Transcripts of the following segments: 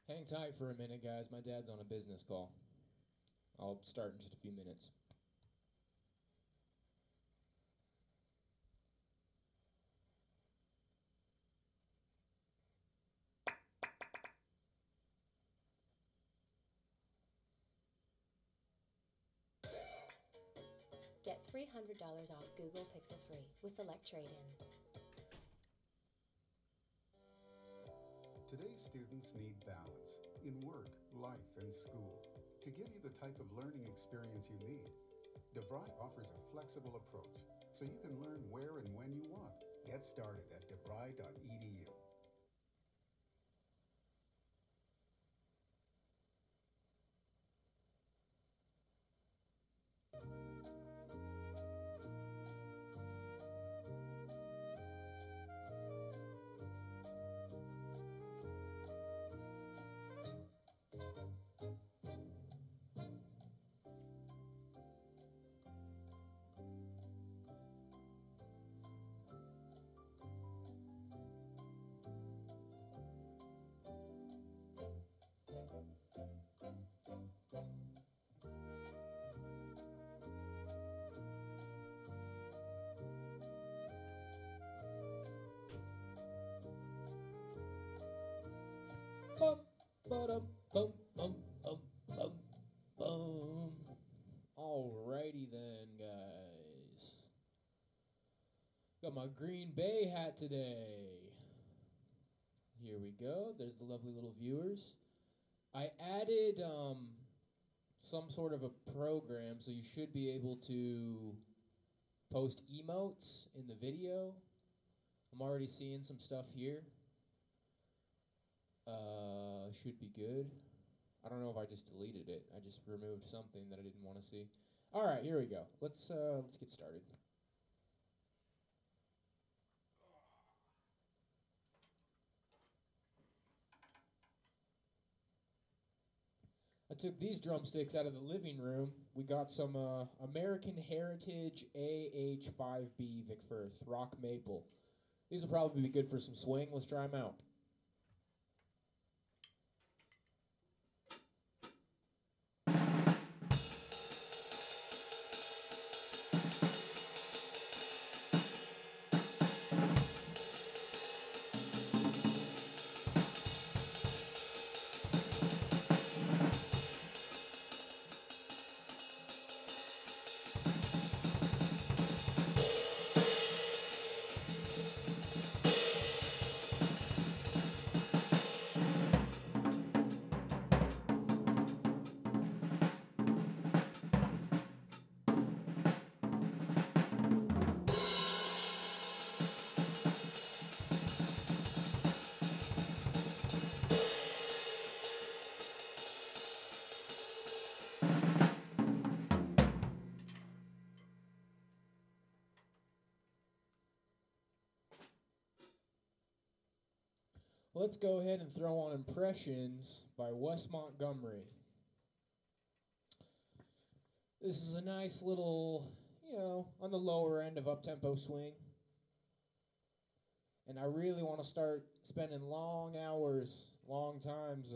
Hang tight for a minute, guys. My dad's on a business call. I'll start in just a few minutes. Get $300 off Google Pixel 3 with Select Trade-In. Today's students need balance in work, life, and school. To give you the type of learning experience you need, DeVry offers a flexible approach so you can learn where and when you want. Get started at devry.edu. Bum, ba-dum, bum, bum, bum, bum, bum. Alrighty then, guys. Got my Green Bay hat today. Here we go. There's the lovely little viewers. I added some sort of a program, so you should be able to post emotes in the video. I'm already seeing some stuff here. Should be good. I don't know if I just deleted it. I just removed something that I didn't want to see. All right, here we go. Let's get started. I took these drumsticks out of the living room. We got some American Heritage AH5B Vic Firth Rock Maple. These will probably be good for some swing. Let's try them out. Let's go ahead and throw on Impressions by Wes Montgomery. This is a nice little, on the lower end of up-tempo swing. And I really want to start spending long hours, long times,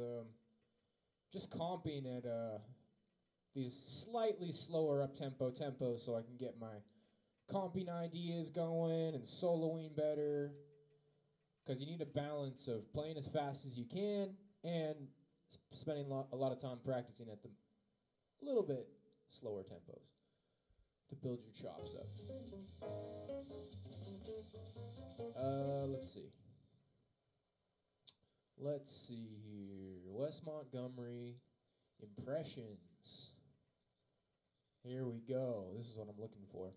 just comping at these slightly slower up-tempo tempos so I can get my comping ideas going and soloing better. Because you need a balance of playing as fast as you can and spending a lot of time practicing at the little bit slower tempos to build your chops up. Let's see. Let's see here. Wes Montgomery, Impressions. Here we go. This is what I'm looking for.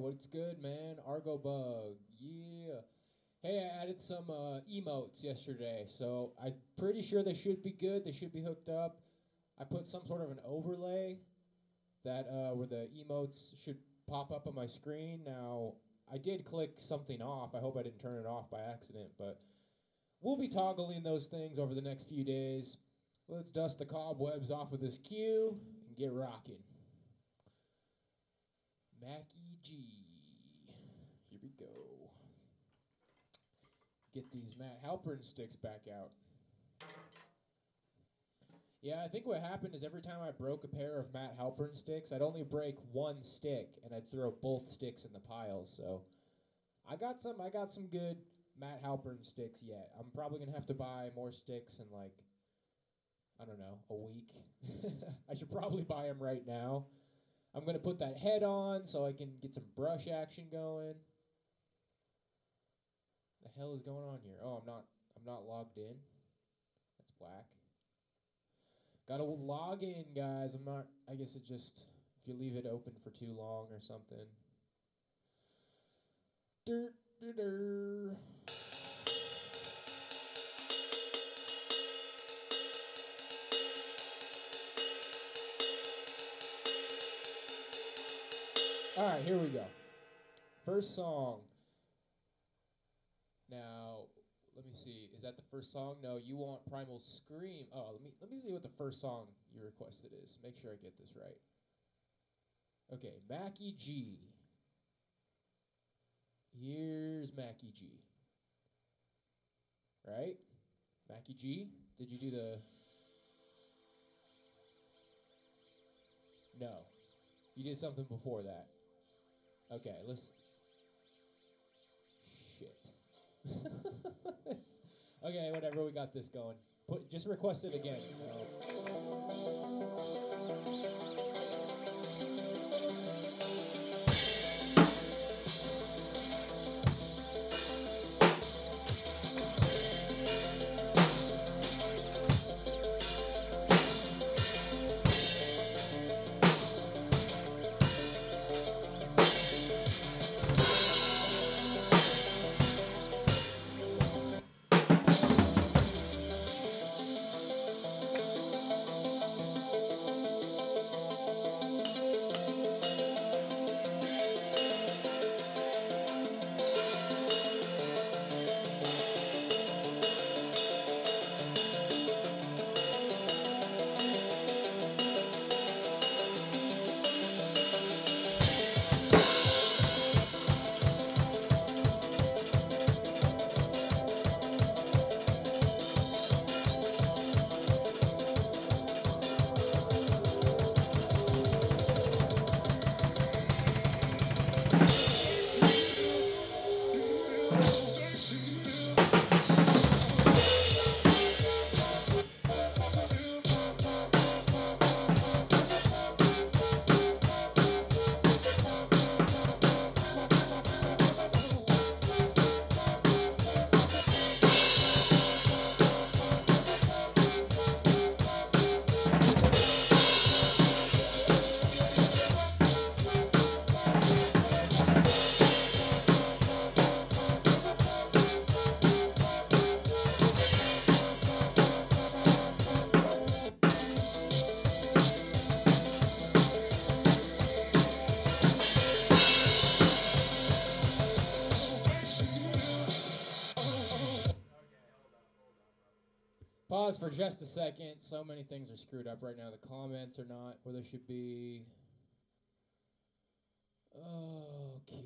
what's good, man? Argo Bug, yeah. Hey, I added some emotes yesterday, so I'm pretty sure they should be good. They should be hooked up. I put some sort of an overlay that where the emotes should pop up on my screen. Now, I did click something off. I hope I didn't turn it off by accident, but we'll be toggling those things over the next few days. Let's dust the cobwebs off of this queue and get rocking. Mackie G. Here we go. Get these Matt Halpern sticks back out. Yeah, I think what happened is every time I broke a pair of Matt Halpern sticks, I'd only break one stick, and I'd throw both sticks in the pile. So I got some good Matt Halpern sticks yet. I'm probably gonna have to buy more sticks in like, I don't know, a week. I should probably buy them right now. I'm gonna put that head on so I can get some brush action going. The hell is going on here? Oh, I'm not logged in. That's whack. Gotta log in, guys. I guess it just, if you leave it open for too long or something. All right, here we go. First song. Now, let me see. Is that the first song? No, you want Primal Scream. Oh, let me see what the first song you requested is. Make sure I get this right. Okay, Mackie G. Here's Mackie G. Right? Mackie G? Did you do the... No. You did something before that. Okay, let's... Shit. Okay, whatever, we got this going. Just request it again. Pause for just a second. So many things are screwed up right now. The comments are not where they should be. Okay.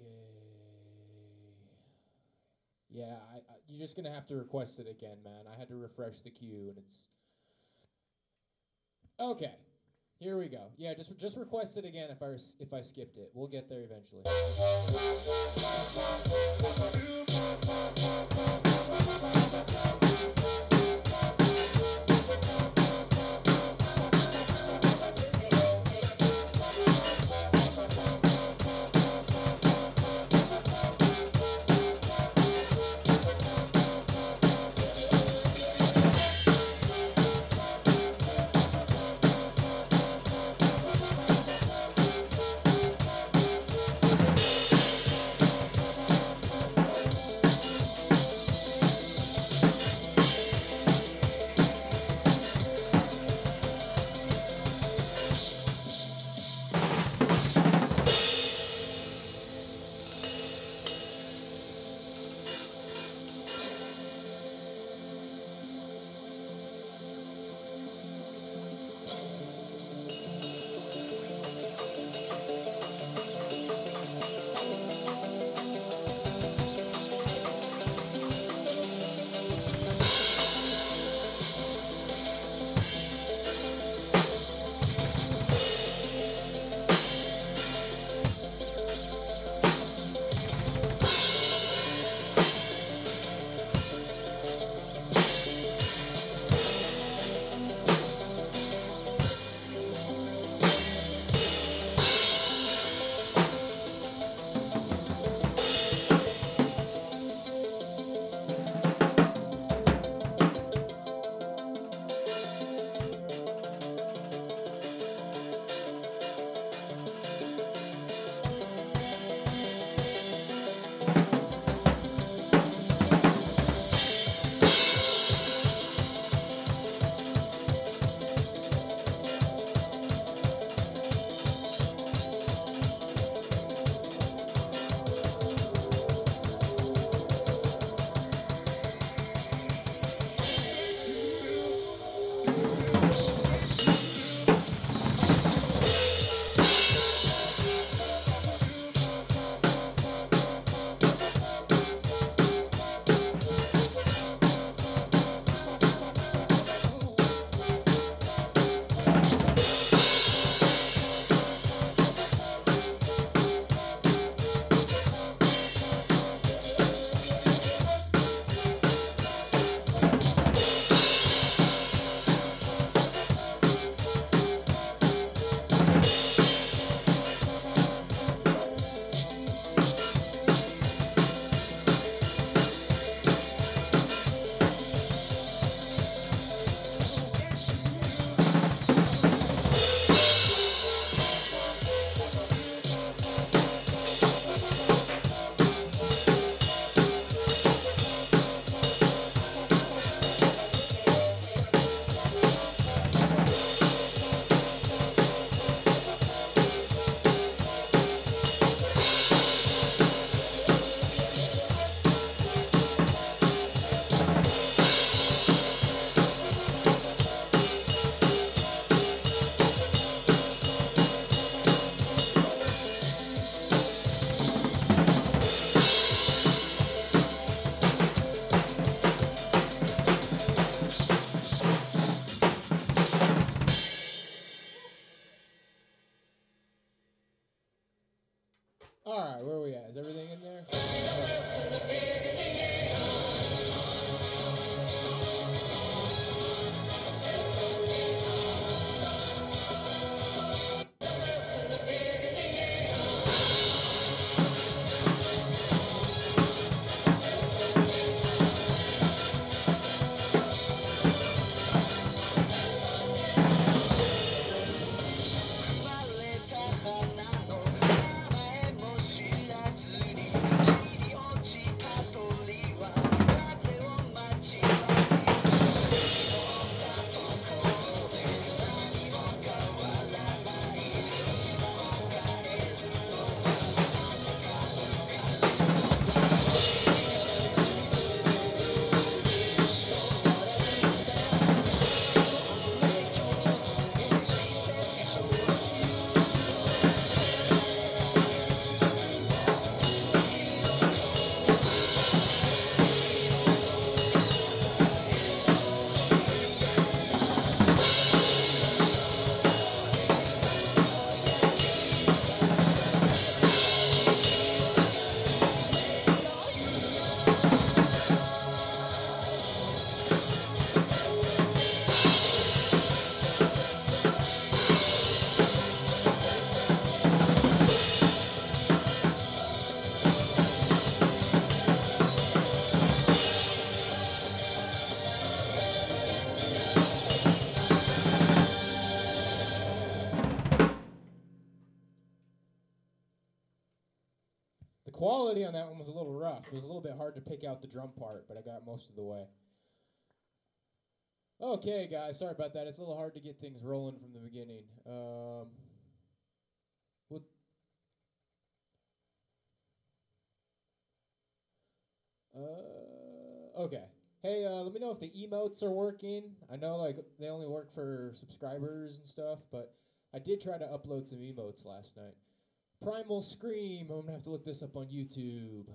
Yeah, you're just gonna have to request it again, man. I had to refresh the queue, and it's okay. Here we go. Yeah, just request it again if I skipped it. We'll get there eventually. right, where are we at? Is everything in there? The quality on that one was a little rough. It was a little bit hard to pick out the drum part, but I got most of the way. Okay, guys, sorry about that. It's a little hard to get things rolling from the beginning. Okay. Hey, let me know if the emotes are working. I know, like, they only work for subscribers and stuff, but I did try to upload some emotes last night. Primal Scream. I'm going to have to look this up on YouTube.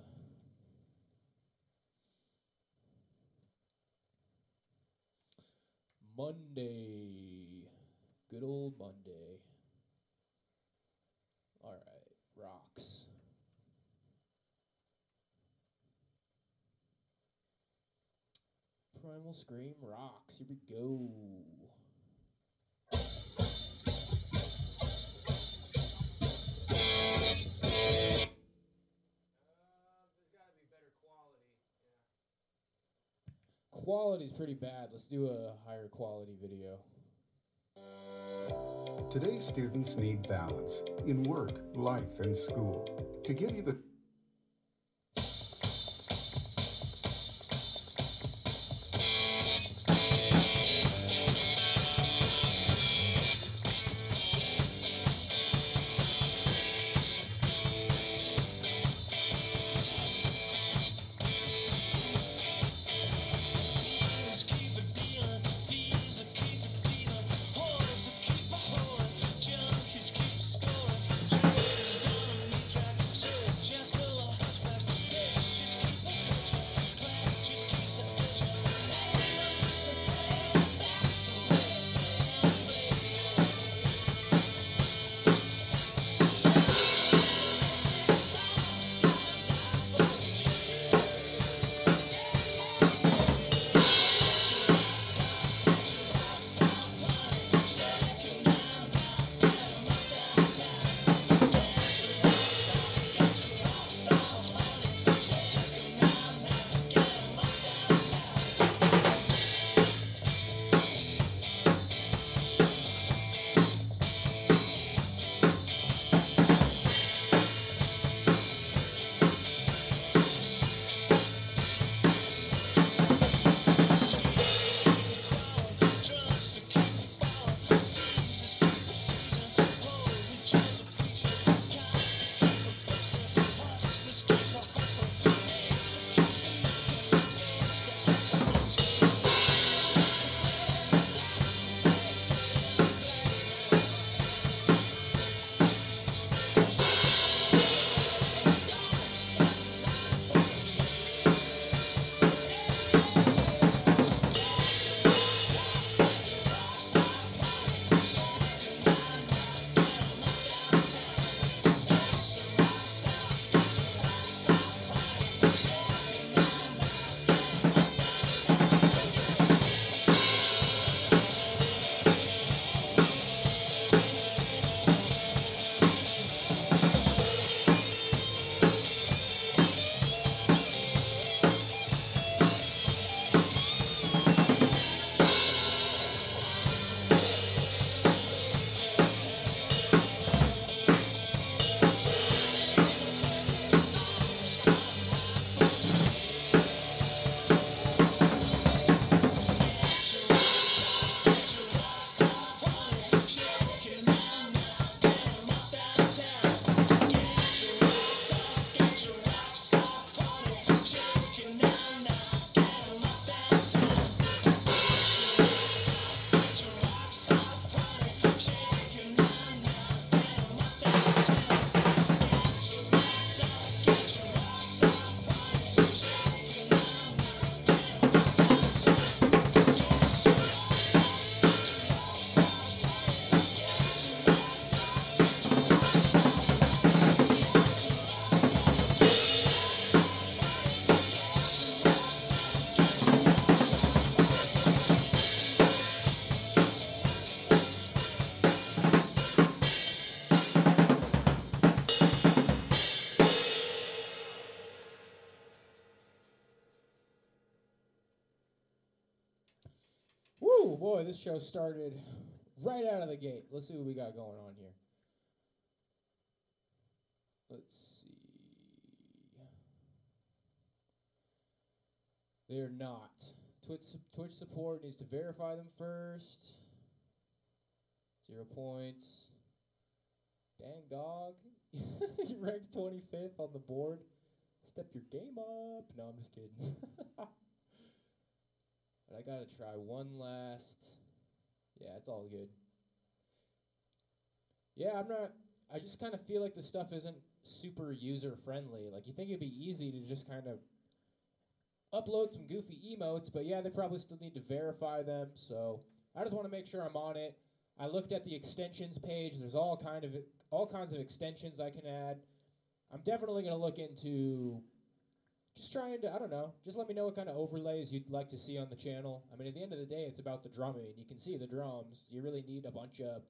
Monday. Good old Monday. All right. Rocks. Primal Scream rocks. Here we go. Quality's pretty bad. Let's do a higher quality video. Today's students need balance in work, life, and school. To give you the boy, this show started right out of the gate. Let's see what we got going on here. Let's see. They're not. Twitch support needs to verify them first. 0 points. Dang dog. You ranked 25th on the board. Step your game up. No, I'm just kidding. But I gotta try one last. Yeah, it's all good. Yeah, I just kind of feel like the stuff isn't super user friendly. Like, you think it'd be easy to just kind of upload some goofy emotes, but yeah, they probably still need to verify them, so I just want to make sure I'm on it. I looked at the extensions page. There's all kinds of extensions I can add. I'm definitely going to look into just trying to, I don't know, just let me know what kind of overlays you'd like to see on the channel. I mean, at the end of the day, it's about the drumming. You can see the drums. You really need a bunch of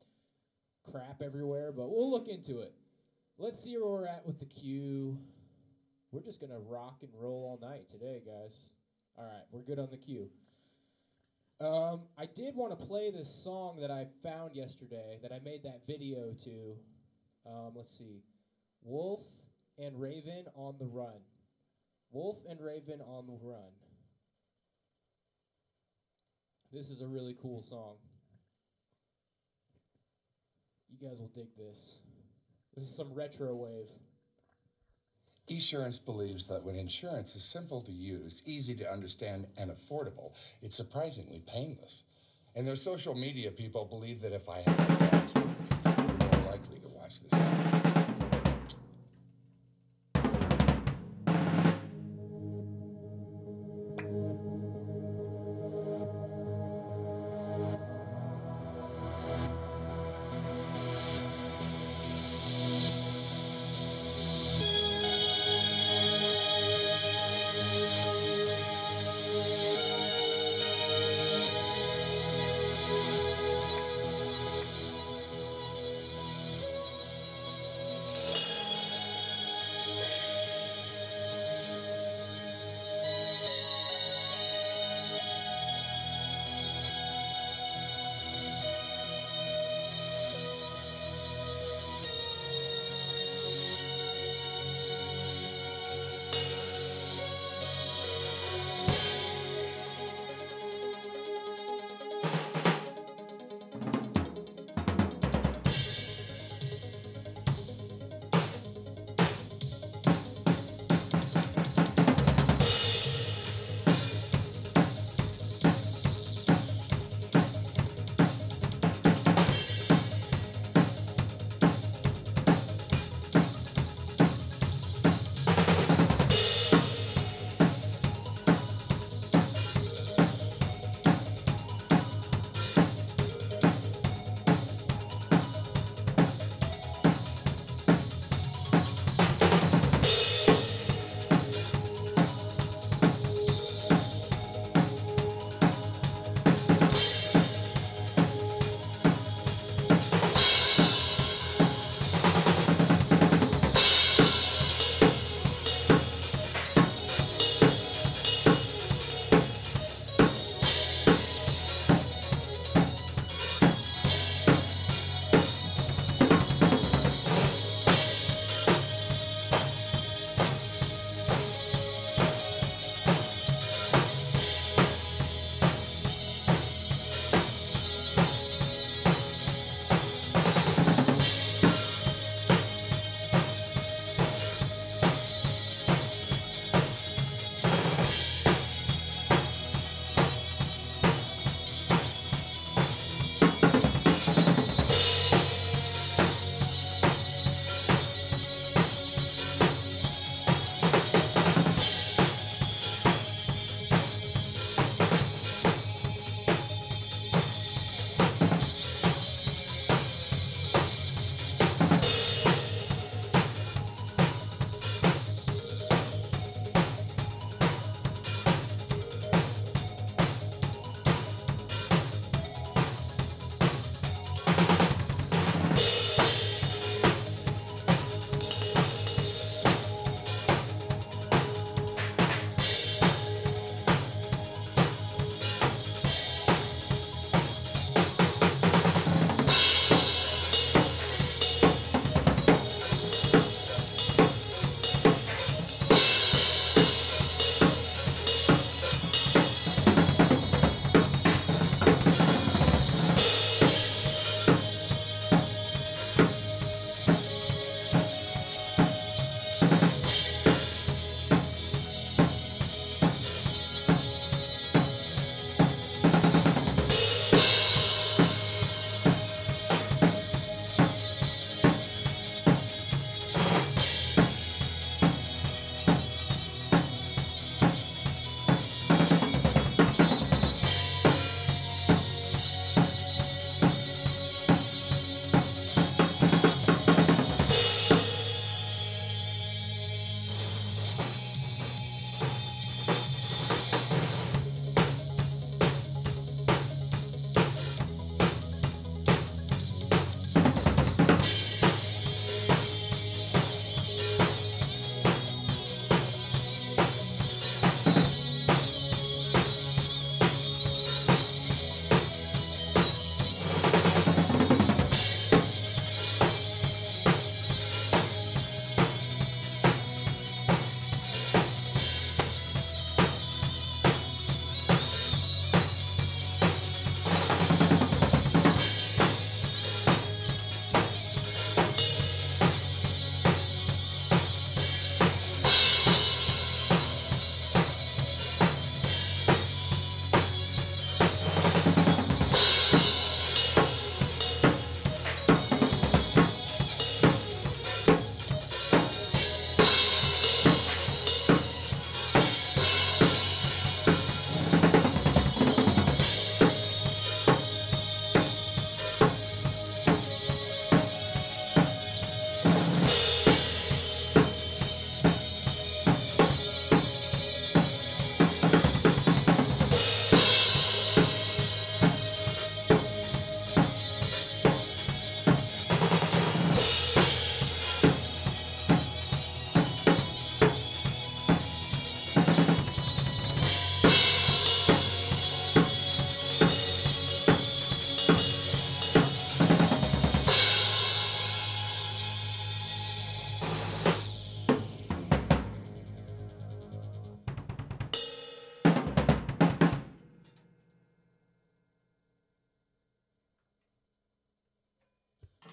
crap everywhere, but we'll look into it. Let's see where we're at with the queue. We're just going to rock and roll all night today, guys. All right, we're good on the queue. I did want to play this song that I found yesterday that I made that video to. Let's see. Wolf and Raven on the Run. Wolf and Raven on the Run. This is a really cool song. You guys will dig this. This is some retro wave. Esurance believes that when insurance is simple to use, easy to understand, and affordable, it's surprisingly painless. And their social media people believe that if I have dogs, you're more likely to watch this ad.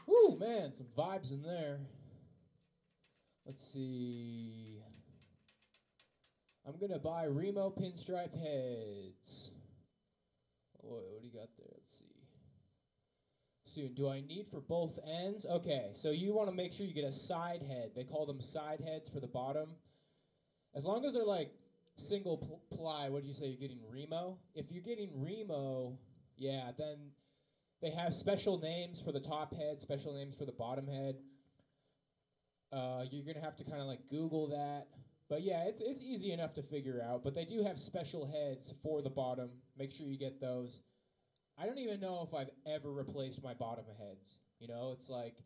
Woo, man, some vibes in there. Let's see. I'm going to buy Remo pinstripe heads. What do you got there? Let's see. Soon. Do I need for both ends? Okay, so you want to make sure you get a side head. They call them side heads for the bottom. As long as they're like single ply, what did you say you're getting, Remo? If you're getting Remo, yeah, then they have special names for the top head, special names for the bottom head. You're going to have to kind of like Google that. But yeah, it's easy enough to figure out. But they do have special heads for the bottom. Make sure you get those. I don't even know if I've ever replaced my bottom heads. You know, it's like,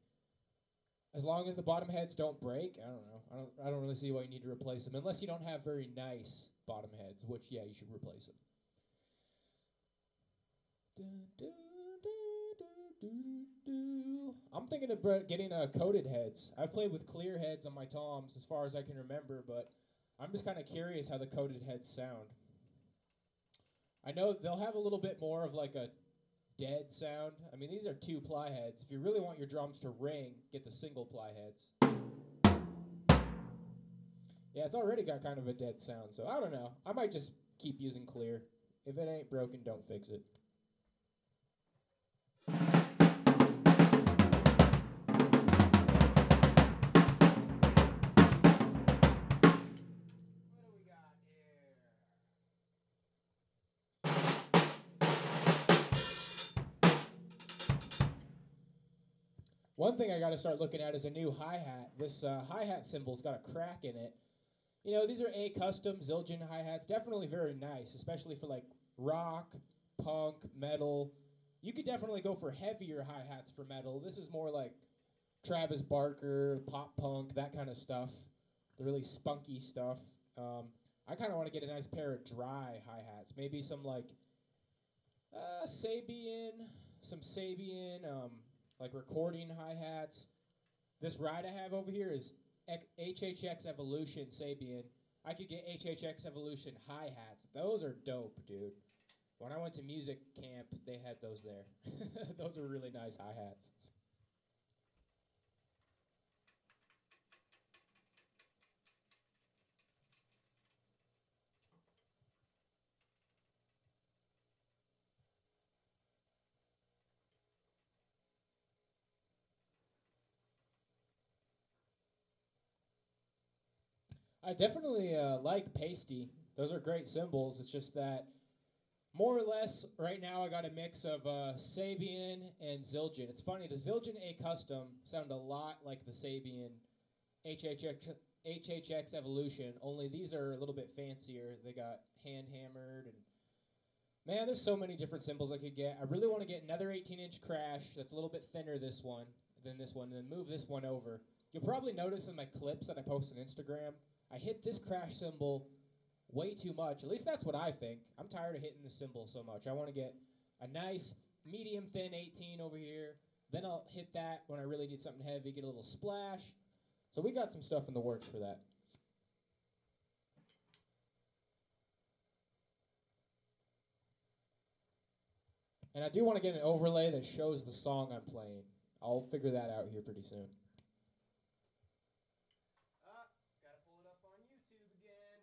as long as the bottom heads don't break, I don't know. I don't really see why you need to replace them. Unless you don't have very nice bottom heads, which, yeah, you should replace them. I'm thinking of getting coated heads. I've played with clear heads on my toms as far as I can remember, but I'm just kind of curious how the coated heads sound. I know they'll have a little bit more of like a dead sound. I mean, these are 2-ply heads. If you really want your drums to ring, get the single-ply heads. Yeah, it's already got kind of a dead sound, so I don't know. I might just keep using clear. If it ain't broken, don't fix it. One thing I got to start looking at is a new hi-hat. This hi-hat symbol's got a crack in it. You know, these are custom Zildjian hi-hats. Definitely very nice, especially for like rock, punk, metal. You could definitely go for heavier hi-hats for metal. This is more like Travis Barker, pop punk, that kind of stuff. The really spunky stuff. I kind of want to get a nice pair of dry hi-hats. Maybe some like Sabian, like recording hi-hats. This ride I have over here is HHX Evolution Sabian. I could get HHX Evolution hi-hats. Those are dope, dude. When I went to music camp, they had those there. Those are really nice hi-hats. I definitely like pasty. Those are great cymbals. It's just that more or less right now I got a mix of Sabian and Zildjian. It's funny, the Zildjian A-Custom sound a lot like the Sabian HHX Evolution, only these are a little bit fancier. They got hand-hammered, and man, there's so many different cymbals I could get. I really want to get another 18-inch crash that's a little bit thinner than this one, and then move this one over. You'll probably notice in my clips that I post on Instagram, I hit this crash cymbal way too much. At least that's what I think. I'm tired of hitting the cymbal so much. I want to get a nice medium thin 18 over here. Then I'll hit that when I really need something heavy, get a little splash. So we got some stuff in the works for that. And I do want to get an overlay that shows the song I'm playing. I'll figure that out here pretty soon. Gotta pull it up on YouTube again.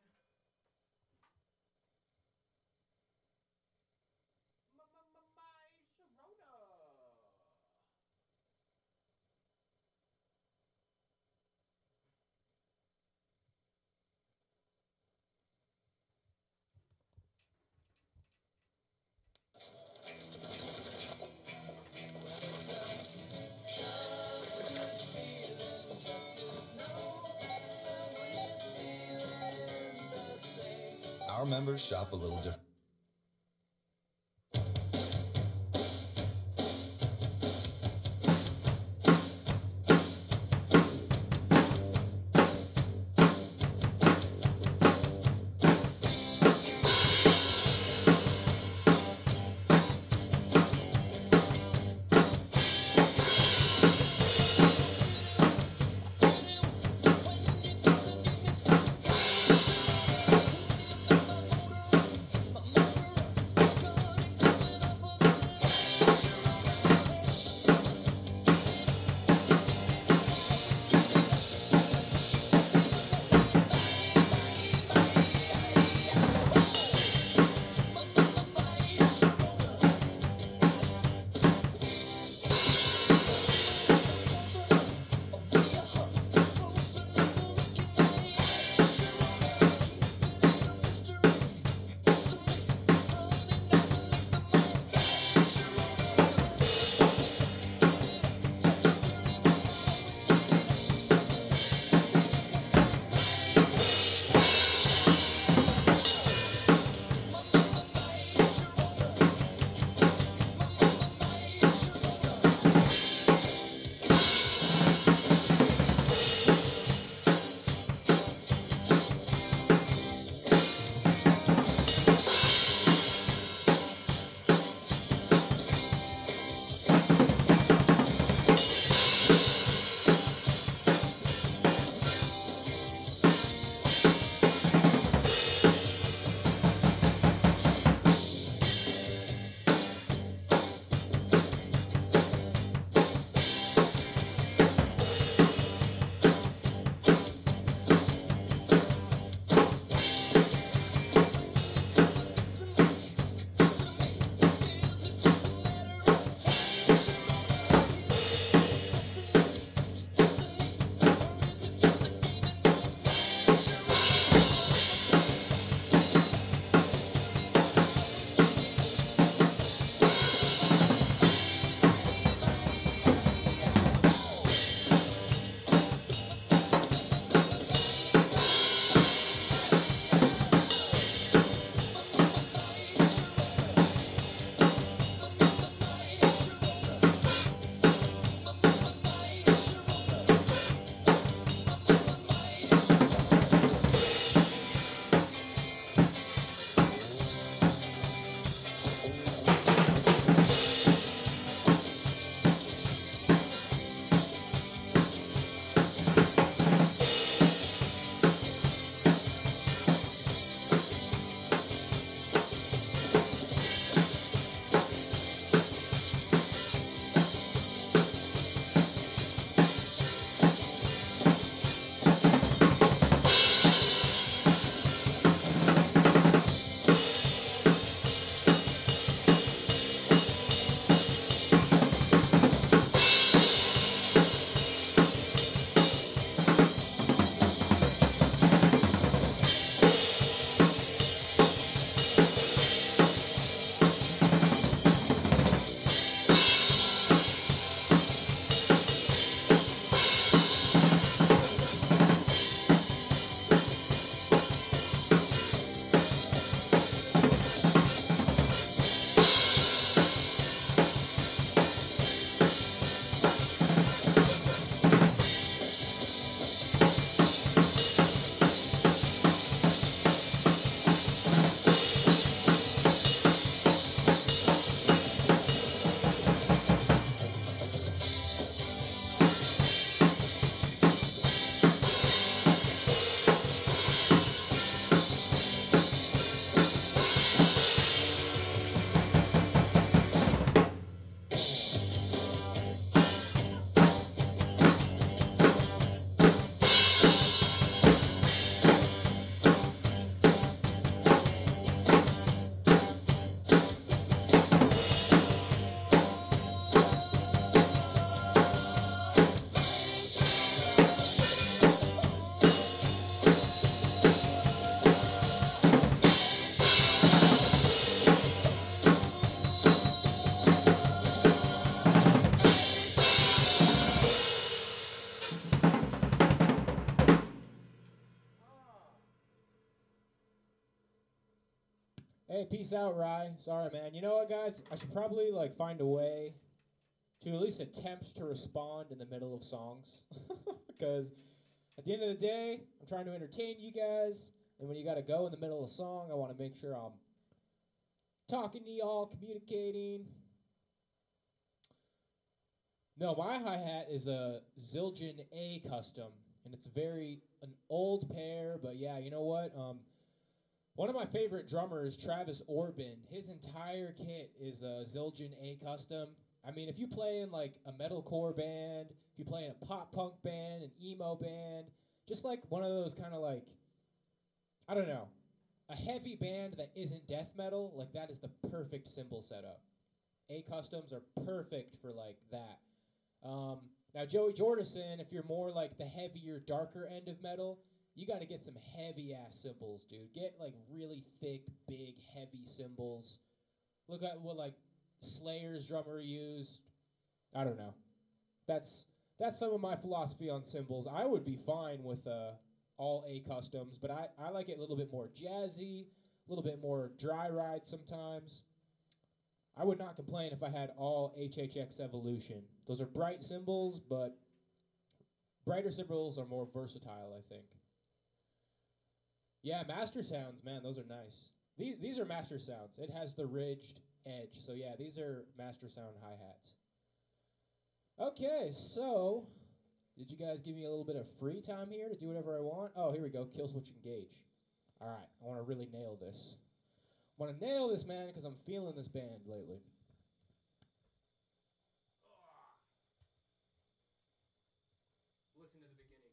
Our members shop a little different. Hey, peace out, Rye. Sorry, man. You know what, guys? I should probably like find a way to at least attempt to respond in the middle of songs, because at the end of the day, I'm trying to entertain you guys, and when you gotta go in the middle of a song, I want to make sure I'm talking to y'all, communicating. No, my hi-hat is a Zildjian A custom, and it's an old pair, but yeah, you know what? One of my favorite drummers, Travis Orban, his entire kit is a Zildjian A custom. I mean, if you play in like a metalcore band, if you play in a pop punk band, an emo band, just like one of those kind of like, I don't know, a heavy band that isn't death metal, like that is the perfect cymbal setup. A customs are perfect for like that. Now, Joey Jordison, if you're more like the heavier, darker end of metal, you got to get some heavy-ass cymbals, dude. Get, like, really thick, big, heavy cymbals. Look at what, like, Slayer's drummer used. I don't know. That's some of my philosophy on cymbals. I would be fine with all A customs, but I like it a little bit more jazzy, a little bit more dry ride sometimes. I would not complain if I had all HHX Evolution. Those are bright cymbals, but brighter cymbals are more versatile, I think. Yeah, master sounds, man, those are nice. These are master sounds. It has the ridged edge. So yeah, these are master sound hi-hats. Okay, so did you guys give me a little bit of free time here to do whatever I want? Oh, here we go, kill switch engage. All right, I want to really nail this. I want to nail this, man, because I'm feeling this band lately. Listen to the beginning.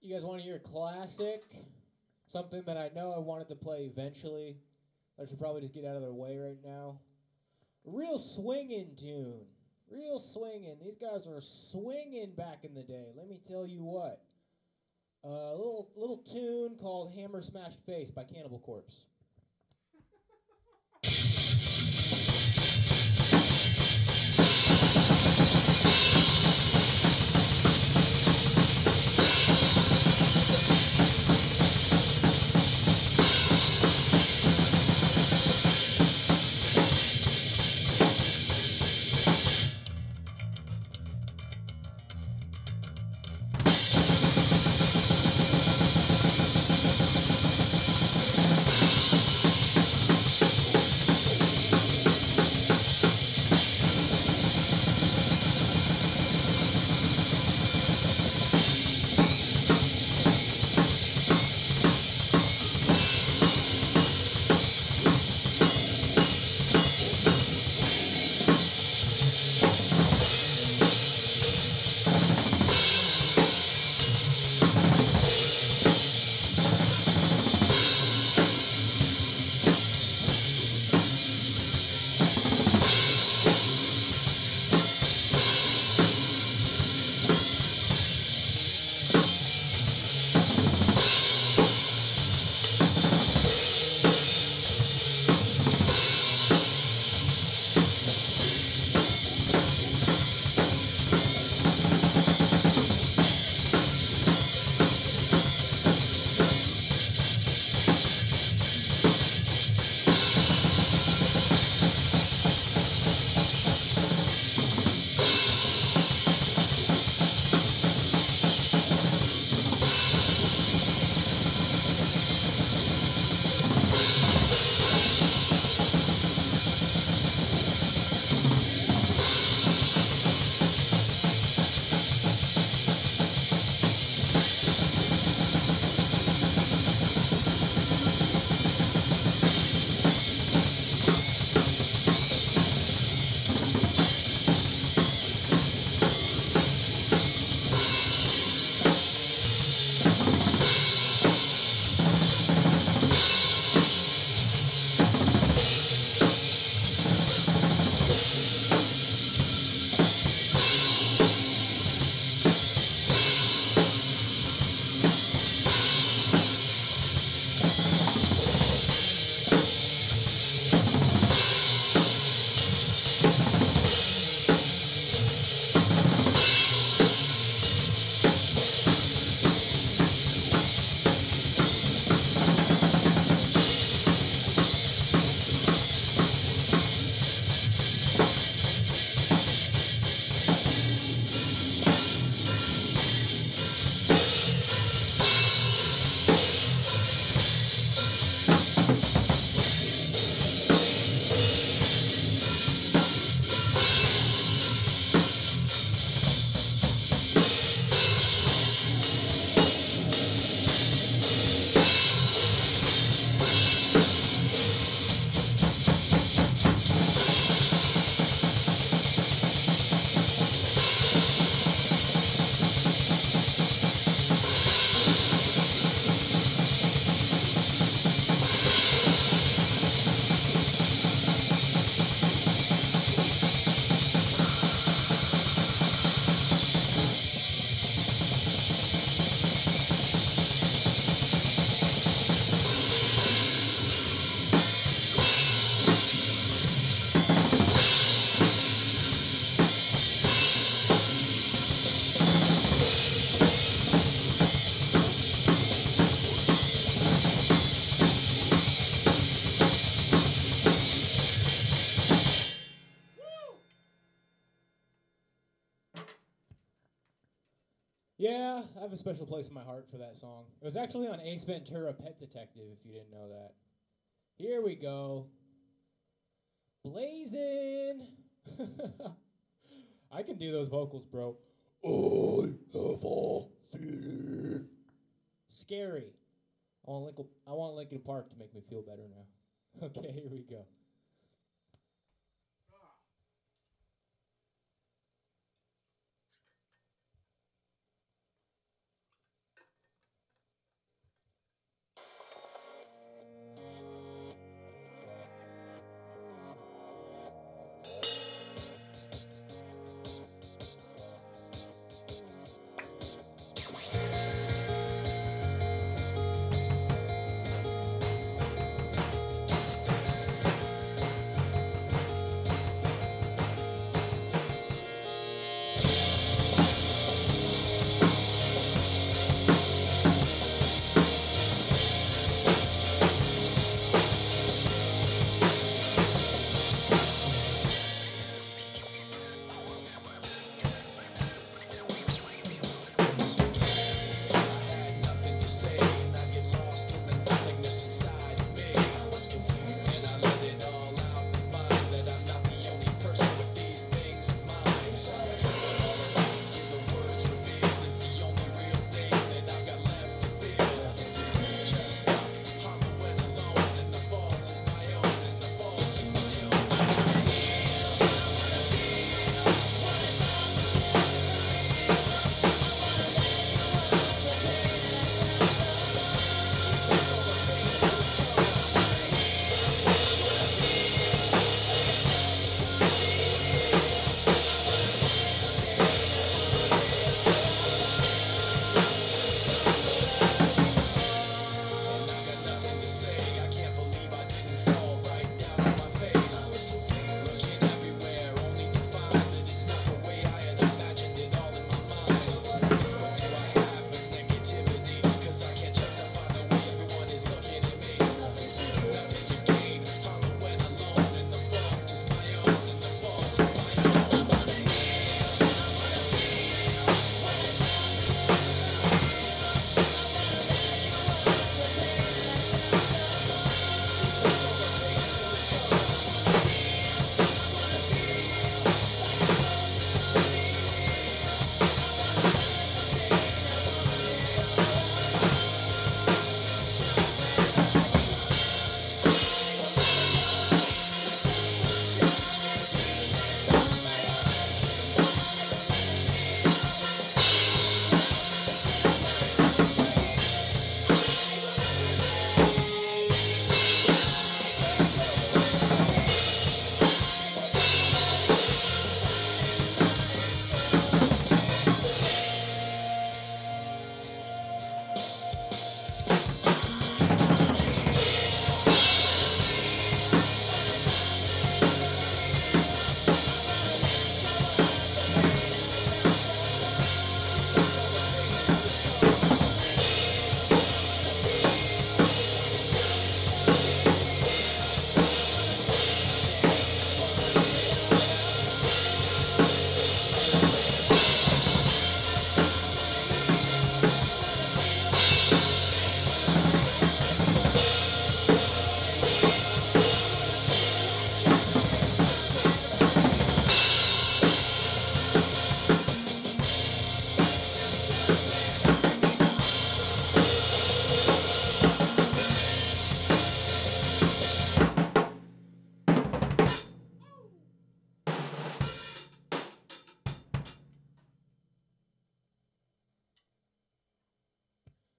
You guys want to hear a classic? Something that I know I wanted to play eventually. I should probably just get out of their way right now. Real swinging tune. Real swinging. These guys were swinging back in the day. Let me tell you what. A little tune called Hammer Smashed Face by Cannibal Corpse. Yeah, I have a special place in my heart for that song. It was actually on Ace Ventura Pet Detective, if you didn't know that. Here we go. Blazing. I can do those vocals, bro. I have a feeling. Scary. I want Linkin Park to make me feel better now. Okay, here we go.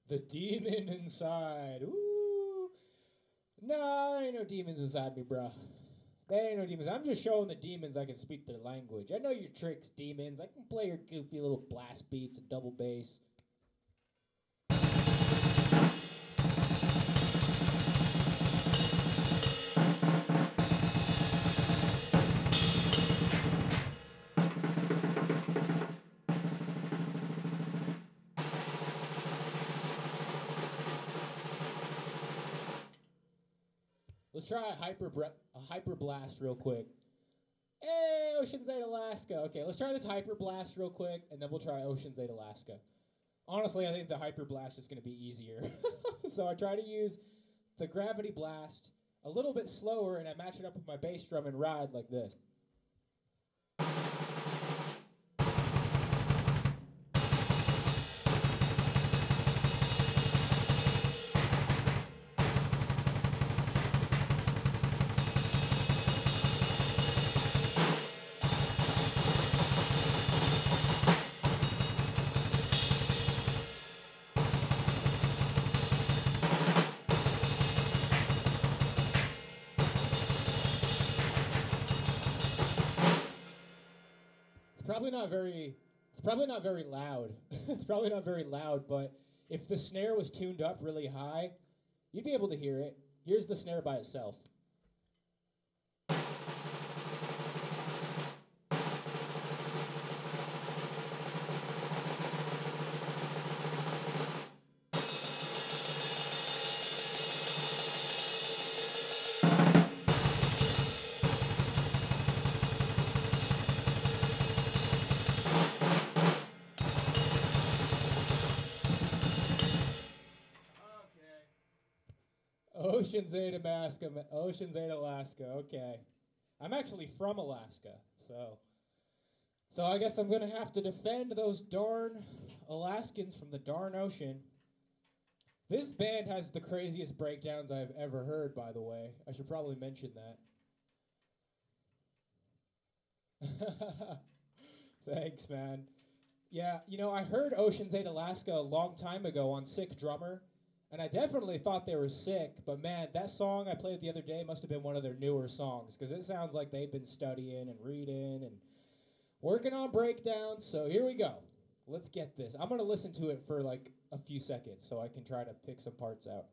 The demon inside. Ooh. No, there ain't no demons inside me, bro. There ain't no demons. I'm just showing the demons I can speak their language. I know your tricks, demons. I can play your goofy little blast beats and double bass. Let's try a hyper blast real quick. Hey, Ocean's 8 Alaska. Okay, let's try this hyper blast real quick, and then we'll try Ocean's 8 Alaska. Honestly, I think the hyper blast is going to be easier. So I try to use the gravity blast a little bit slower, and I match it up with my bass drum and ride like this. It's probably not very loud. It's probably not very loud, but if the snare was tuned up really high, you'd be able to hear it. Here's the snare by itself. Ocean's 8 Alaska. Ocean's 8 Alaska. Okay. I'm actually from Alaska, so I guess I'm gonna have to defend those darn Alaskans from the darn ocean. This band has the craziest breakdowns I've ever heard, by the way. I should probably mention that. Thanks, man. Yeah, you know, I heard Ocean's 8 Alaska a long time ago on Sick Drummer. And I definitely thought they were sick, but man, that song I played the other day must have been one of their newer songs, because it sounds like they've been studying and reading and working on breakdowns. So here we go. Let's get this. I'm going to listen to it for like a few seconds so I can try to pick some parts out.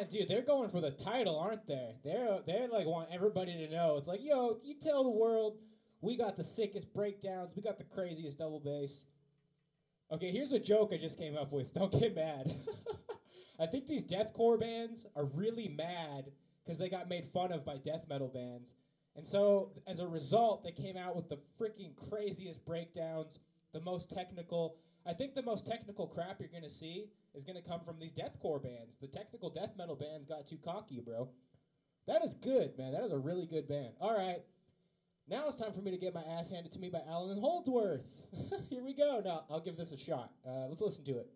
Man, dude, they're going for the title, aren't they? They're like want everybody to know. It's like, yo, you tell the world we got the sickest breakdowns, we got the craziest double bass. Okay, here's a joke I just came up with. Don't get mad. I think these deathcore bands are really mad because they got made fun of by death metal bands. And so, as a result, they came out with the freaking craziest breakdowns, the most technical. I think the most technical crap you're going to see is going to come from these deathcore bands. The technical death metal bands got too cocky, bro. That is good, man. That is a really good band. All right. Now it's time for me to get my ass handed to me by Alan Holdsworth. Here we go. Now, I'll give this a shot. Let's listen to it.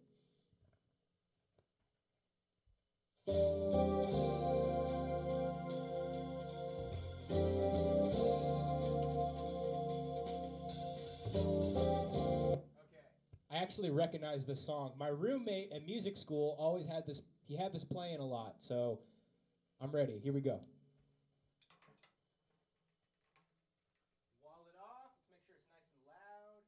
I actually recognize this song. My roommate at music school always had this, he had this playing a lot, so I'm ready. Here we go. Wall it off. Let's make sure it's nice and loud.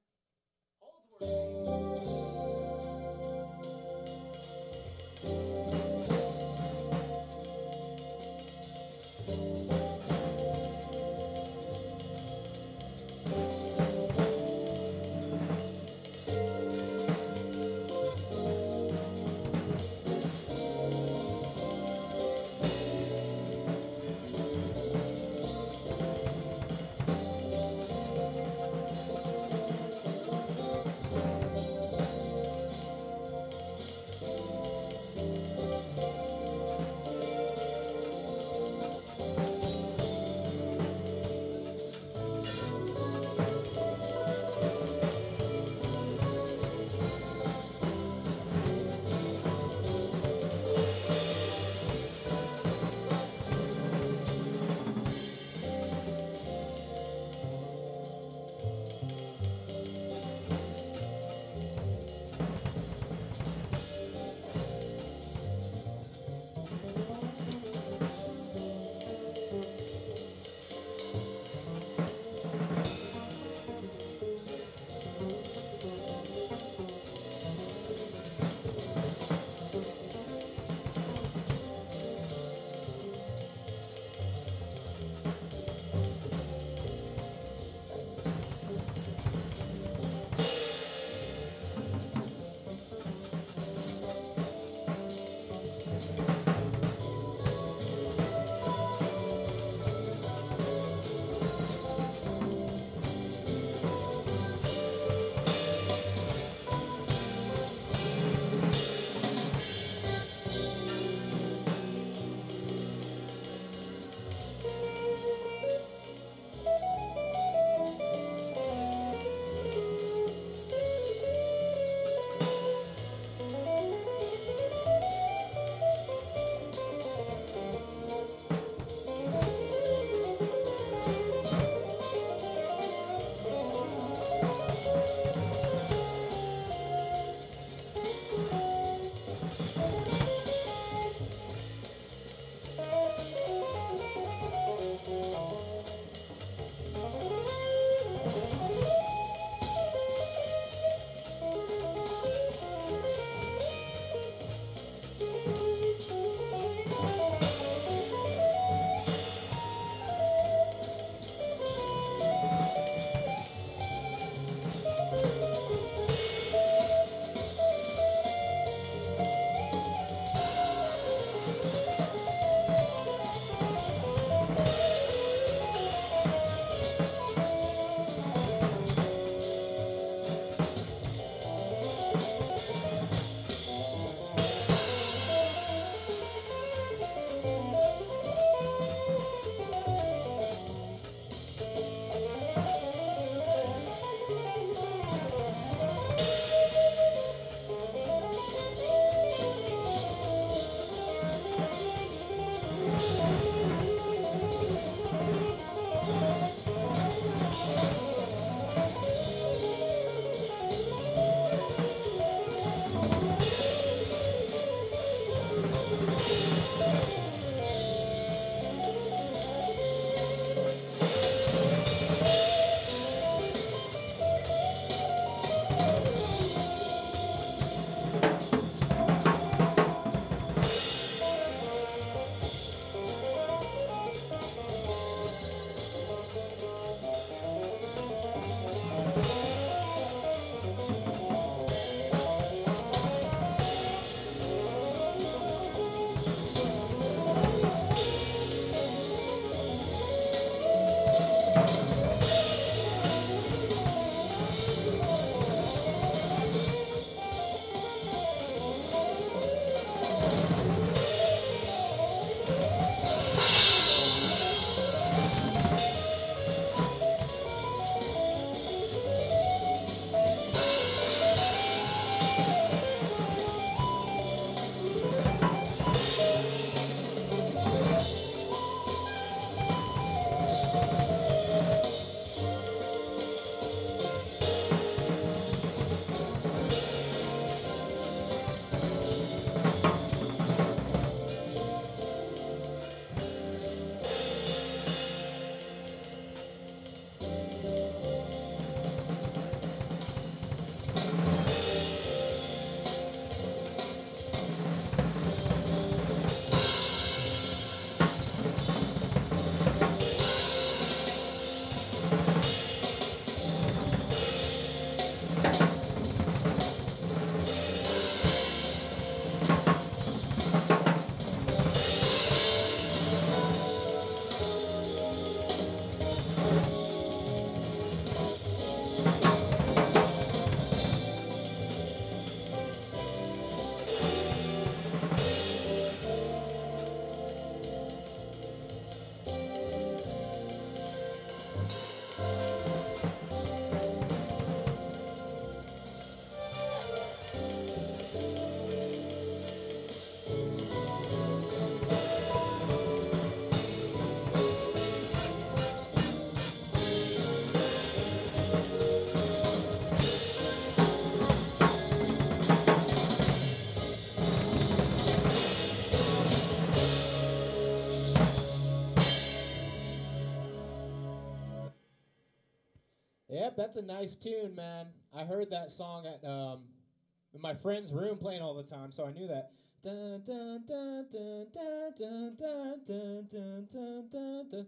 Yep, that's a nice tune, man. I heard that song at in my friend's room playing all the time, so I knew that. Dun, dun, dun, dun, dun, dun, dun, dun, dun, dun, dun, dun,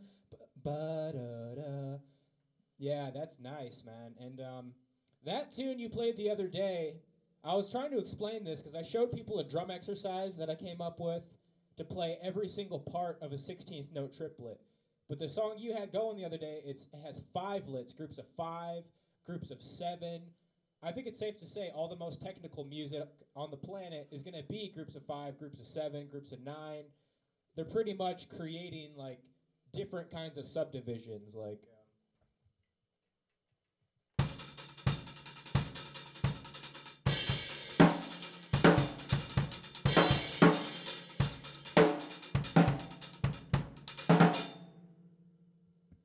ba-da-da. Yeah, that's nice, man. And that tune you played the other day, I was trying to explain this because I showed people a drum exercise that I came up with to play every single part of a 16th note triplet. But the song you had going the other day, it has 5-lets, groups of 5, groups of 7. I think it's safe to say all the most technical music on the planet is going to be groups of 5, groups of 7, groups of 9. They're pretty much creating like different kinds of subdivisions, like.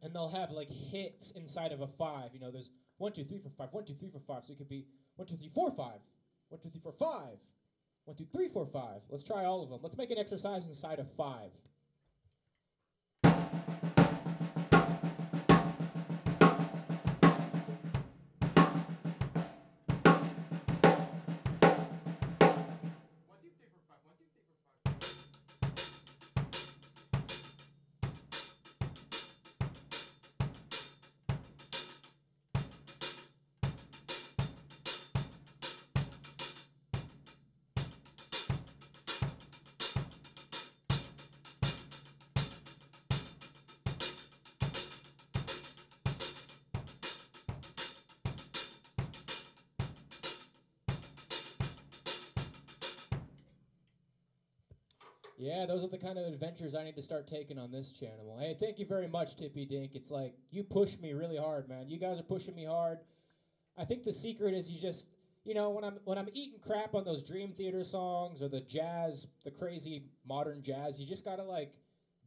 And they'll have like hits inside of a 5. You know, there's 1, 2, 3, 4, 5, 1, 2, 3, 4, 5. So it could be 1, 2, 3, 4, 5. 1, 2, 3, 4, 5. 1, 2, 3, 4, 5. Let's try all of them. Let's make an exercise inside of 5. Yeah, those are the kind of adventures I need to start taking on this channel. Hey, thank you very much, Tippy Dink. It's like, you push me really hard, man. You guys are pushing me hard. I think the secret is you just, you know, when I'm eating crap on those Dream Theater songs or the jazz, the crazy modern jazz, you just gotta like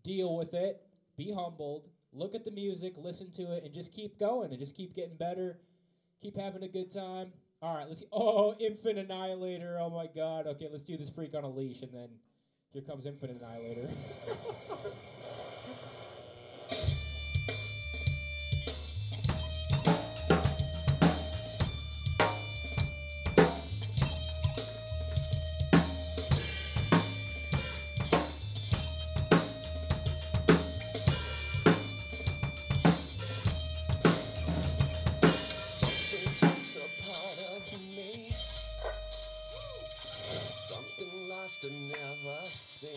deal with it, be humbled, look at the music, listen to it, and just keep going and just keep getting better, keep having a good time. All right, let's see. Oh, Infant Annihilator. Oh my God. Okay, let's do this Freak on a Leash, and then here comes Infinite Annihilator. Something takes a part of me, something lost and never seen.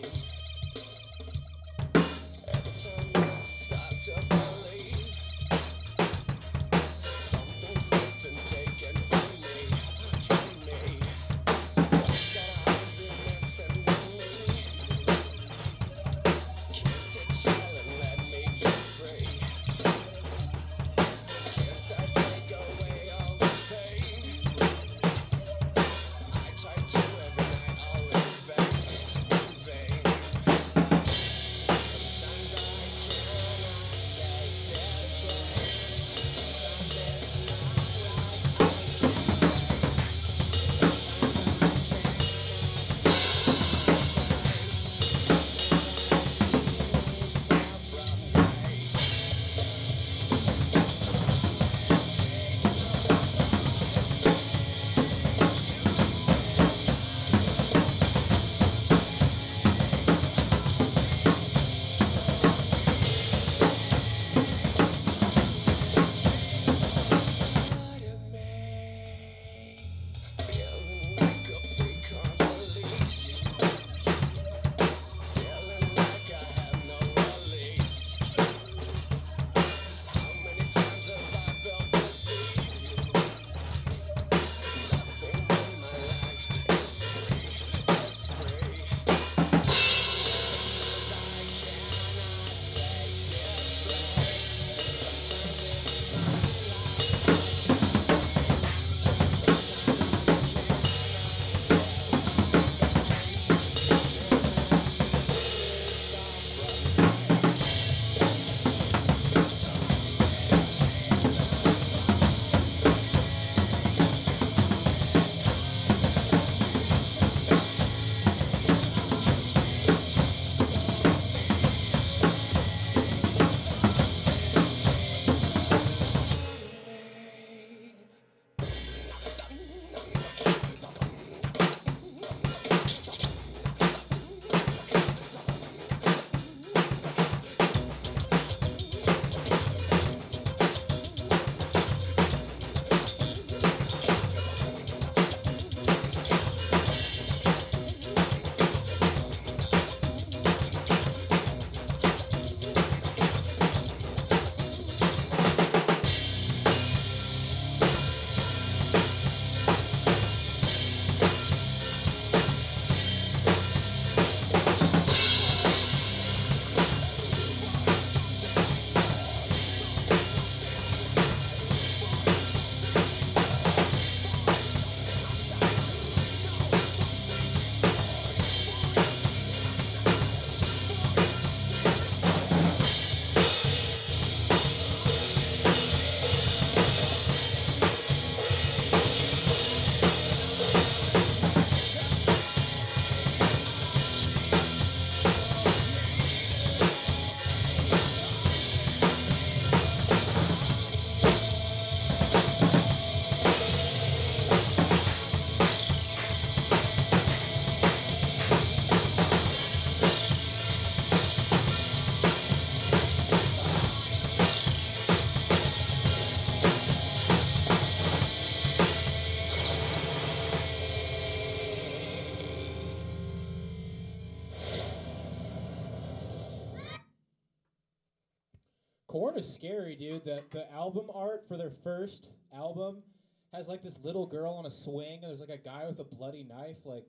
Korn is scary, dude. The album art for their first album has like this little girl on a swing, and there's like a guy with a bloody knife. Like,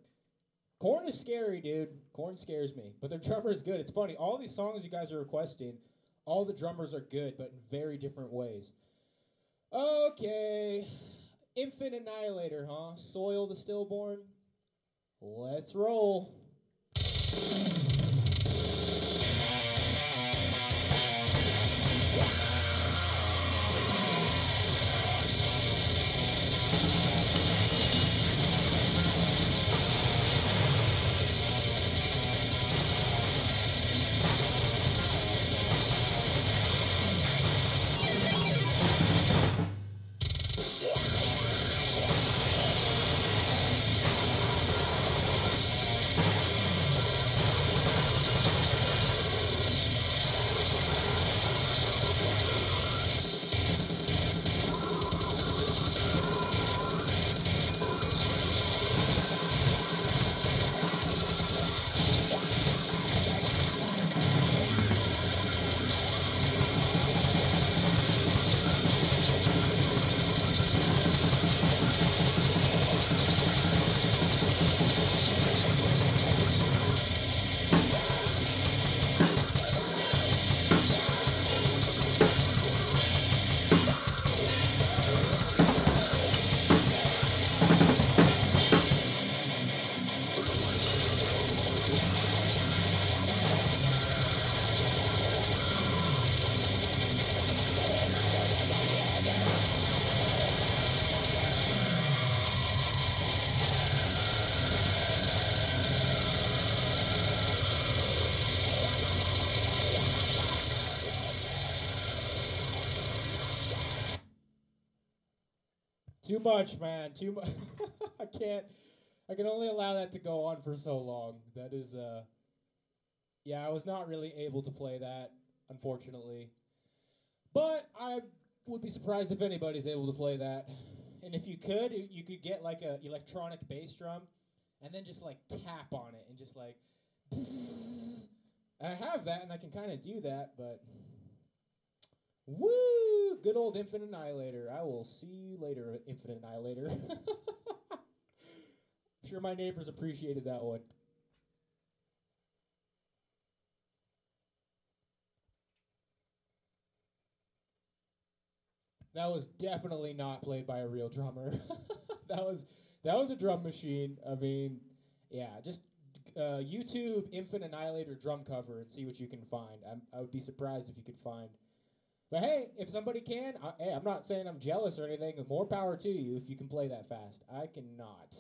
Korn is scary, dude. Korn scares me. But their drummer is good. It's funny. All these songs you guys are requesting, all the drummers are good, but in very different ways. Okay. Infant Annihilator, huh? Soil the Stillborn. Let's roll. Too much, man. Too much. I can't. I can only allow that to go on for so long. That is, yeah, I was not really able to play that, unfortunately. But I would be surprised if anybody's able to play that. And if you could get like a electronic bass drum, and then just like tap on it and just like. Bzzz. I have that, and I can kind of do that, but. Woo! Good old Infinite Annihilator. I will see you later, Infinite Annihilator. I'm sure my neighbors appreciated that one. That was definitely not played by a real drummer. that was a drum machine. I mean, yeah, just YouTube Infinite Annihilator drum cover and see what you can find. I would be surprised if you could find. But hey, if somebody can, hey, I'm not saying I'm jealous or anything. More power to you if you can play that fast. I cannot.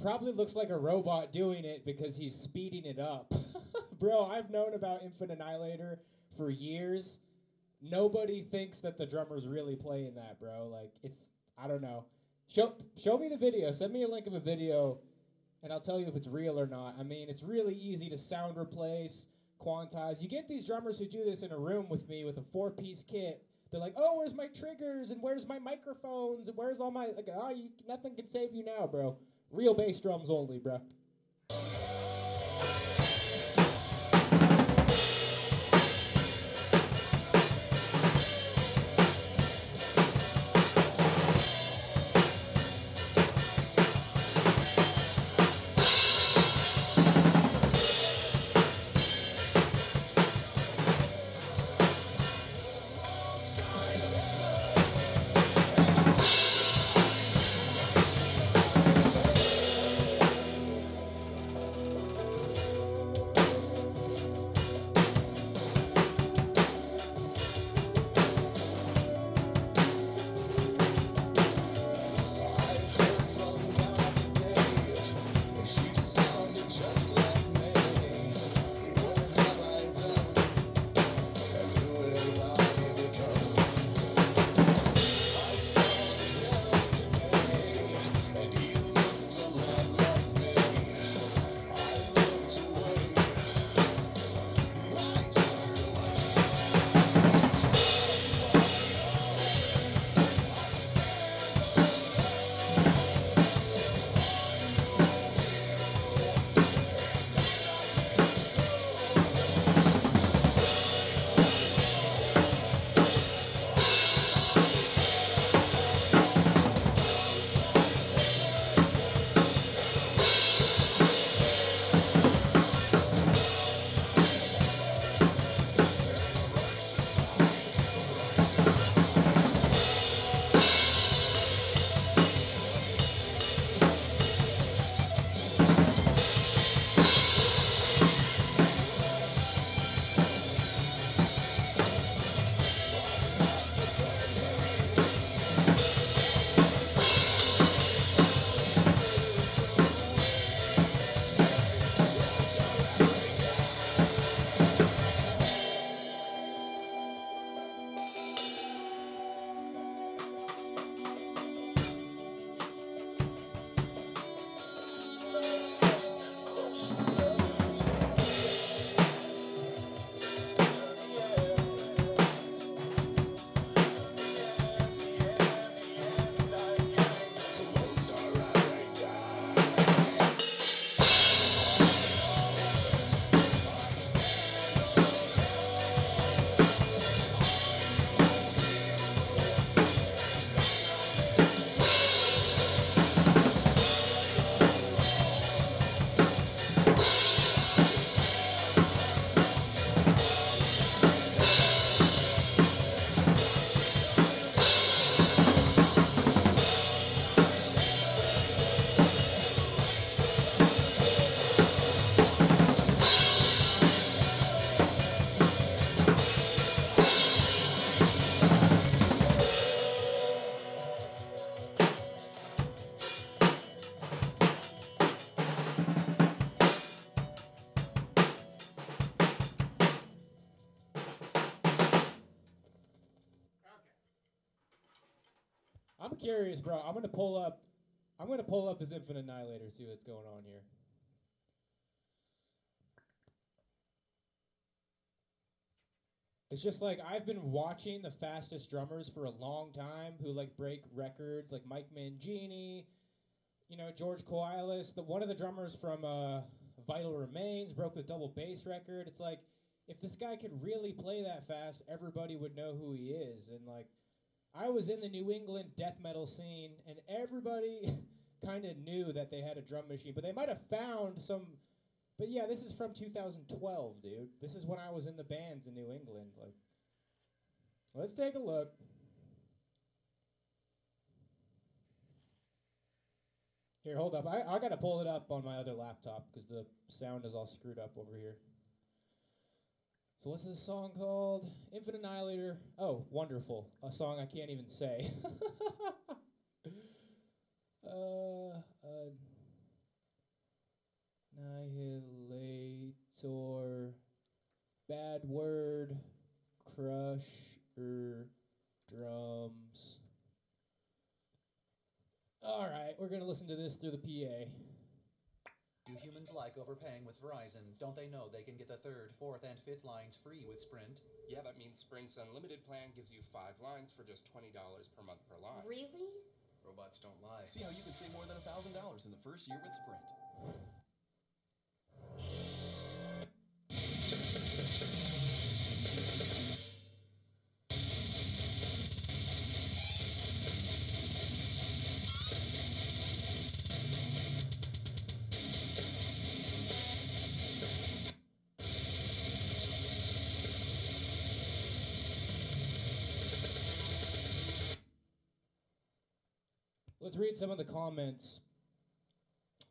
Probably looks like a robot doing it because he's speeding it up. Bro, I've known about Infinite Annihilator for years. Nobody thinks that the drummer's really playing that, bro. Like, it's, I don't know. Show me the video. Send me a link of a video, and I'll tell you if it's real or not. I mean, it's really easy to sound replace, quantized. You get these drummers who do this in a room with me with a 4-piece kit. They're like, oh, where's my triggers, and where's my microphones, and where's all my, like, oh, nothing can save you now, bro. Real bass drums only, bro. I'm curious, bro. I'm gonna pull up this Infinite Annihilator, see what's going on here. It's just like I've been watching the fastest drummers for a long time who like break records, like Mike Mangini, you know, George Koilis. One of the drummers from Vital Remains broke the double bass record. It's like if this guy could really play that fast, everybody would know who he is. And like I was in the New England death metal scene, and everybody kind of knew that they had a drum machine, but they might have found some. But yeah, this is from 2012, dude. This is when I was in the bands in New England. Like, let's take a look. Here, hold up. I gotta pull it up on my other laptop because the sound is all screwed up over here. So what's this song called? Infinite Annihilator. Oh, wonderful. A song I can't even say. Annihilator. Bad word. Crusher. Drums. All right, we're going to listen to this through the PA. Do humans like overpaying with Verizon? Don't they know they can get the 3rd, 4th, and 5th lines free with Sprint? Yeah, that means Sprint's unlimited plan gives you 5 lines for just $20 per month per line. Really? Robots don't lie. See how you can save more than $1,000 in the first year with Sprint. Let's read some of the comments.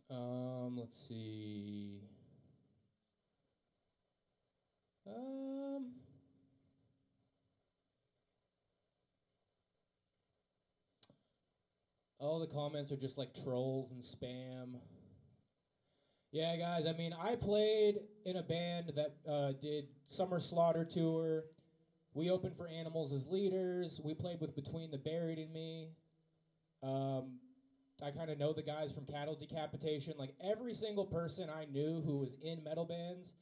Let's see. All the comments are just like trolls and spam. Yeah, guys, I mean, I played in a band that did Summer Slaughter Tour. We opened for Animals as Leaders. We played with Between the Buried and Me. I kind of know the guys from Cattle Decapitation. Like, every single person I knew who was in metal bands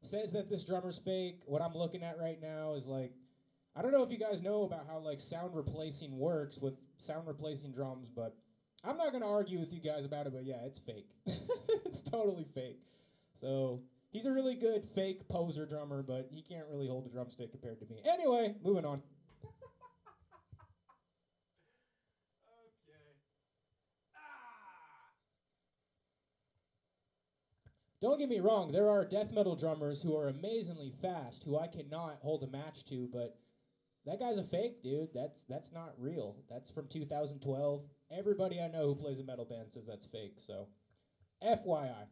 says that this drummer's fake. What I'm looking at right now is, like, I don't know if you guys know about how, like, sound replacing works with sound replacing drums, but I'm not going to argue with you guys about it, but yeah, it's fake. It's totally fake. So, he's a really good fake poser drummer, but he can't really hold a drumstick compared to me. Anyway, moving on. Don't get me wrong, there are death metal drummers who are amazingly fast, who I cannot hold a match to, but that guy's a fake, dude. That's not real. That's from 2012. Everybody I know who plays a metal band says that's fake, so FYI.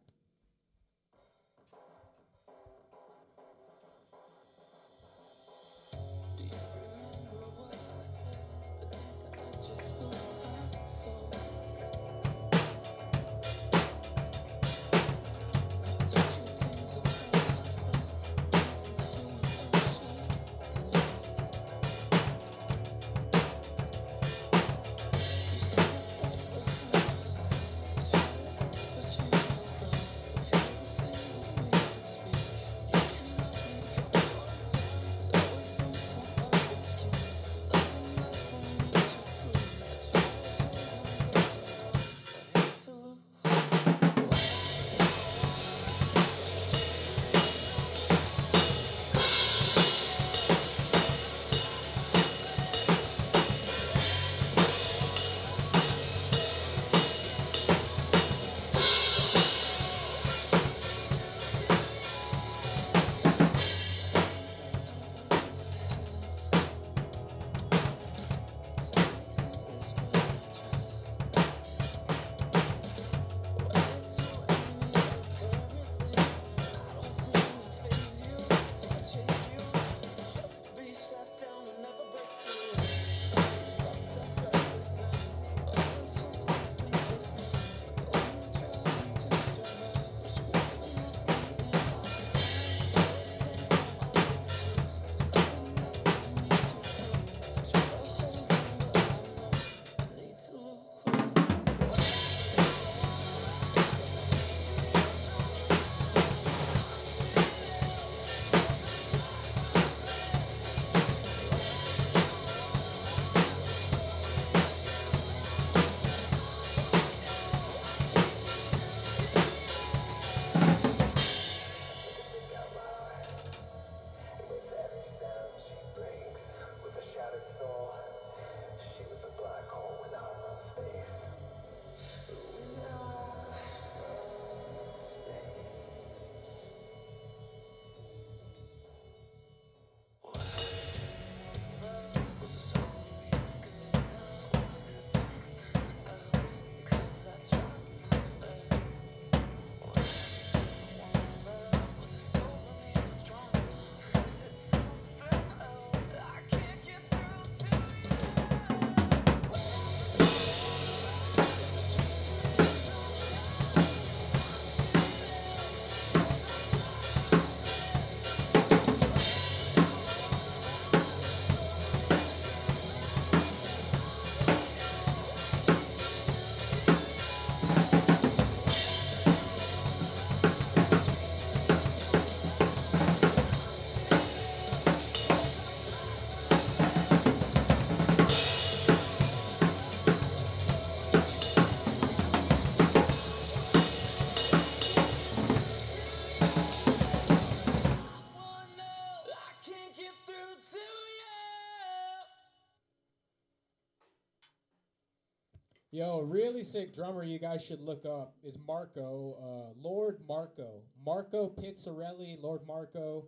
Yo, really sick drummer you guys should look up is Marco, Lord Marco. Marco Pizzarelli, Lord Marco.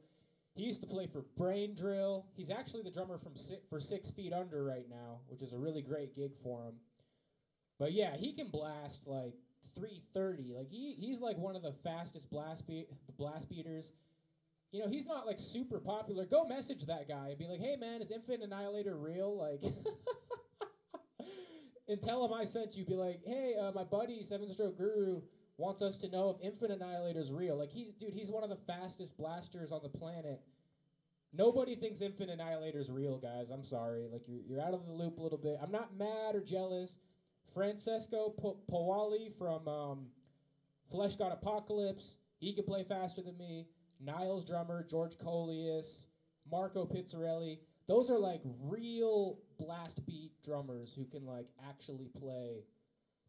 He used to play for Brain Drill. He's actually the drummer for 6 Feet Under right now, which is a really great gig for him. But yeah, he can blast like 330. Like he's like one of the fastest blast beaters. You know, he's not like super popular. Go message that guy and be like, hey man, is Infinite Annihilator real? Like, and tell him I sent you. Be like, hey, my buddy 7strokeguru wants us to know if Infinite Annihilator's real. Like he's one of the fastest blasters on the planet. Nobody thinks Infinite Annihilator's real, guys. I'm sorry. Like you're out of the loop a little bit. I'm not mad or jealous. Francesco Powali from Flesh God Apocalypse. He can play faster than me. Niles drummer, George Coleus, Marco Pizzarelli. Those are like real blast beat drummers who can like actually play.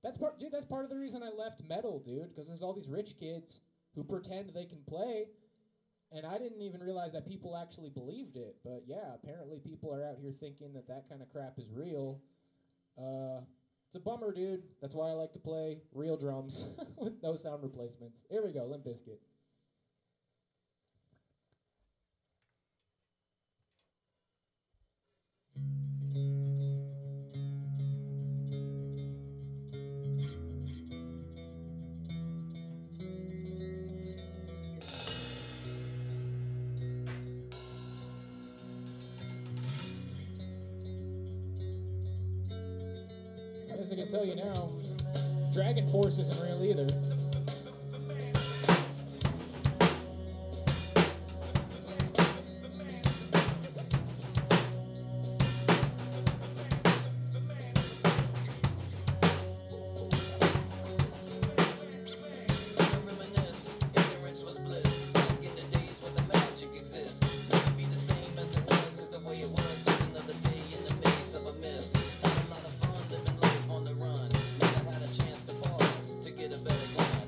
That's part of the reason I left metal, dude, because there's all these rich kids who pretend they can play, and I didn't even realize that people actually believed it. But yeah, apparently people are out here thinking that kind of crap is real. It's a bummer, dude. That's why I like to play real drums with no sound replacements. Here we go, Limp Bizkit. I guess I can tell you now, Dragon Force isn't real either. On the run, never had a chance to pause to get a better glance.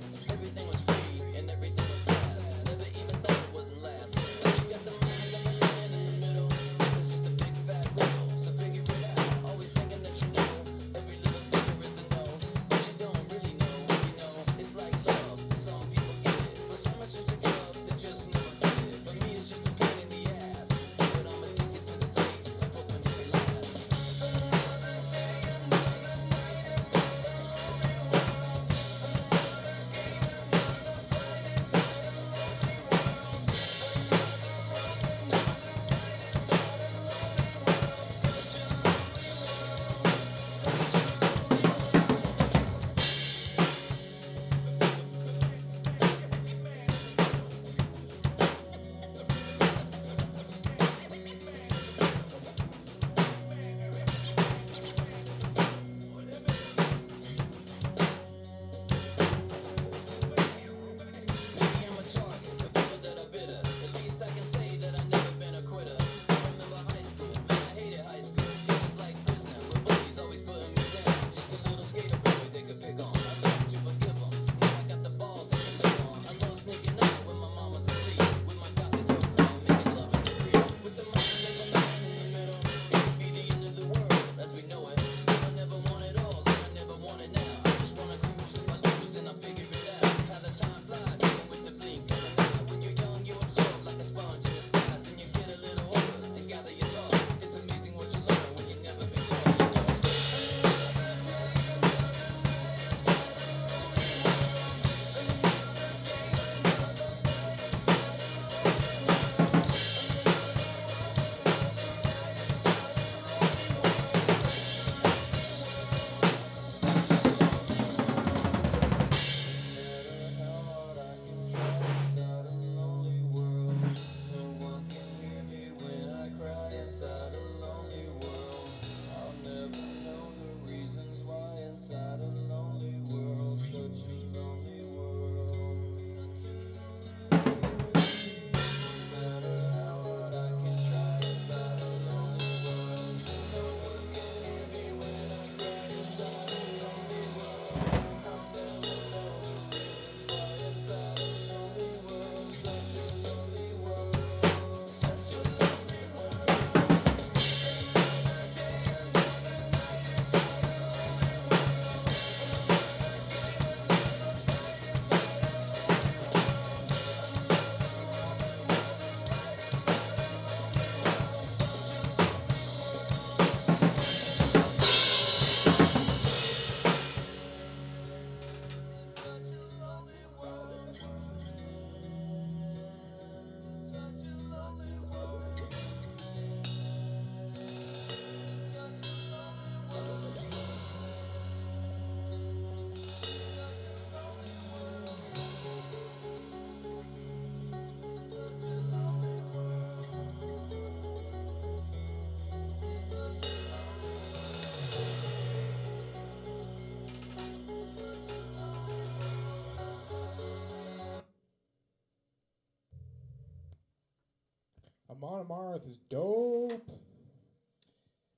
Amon Amarth is dope.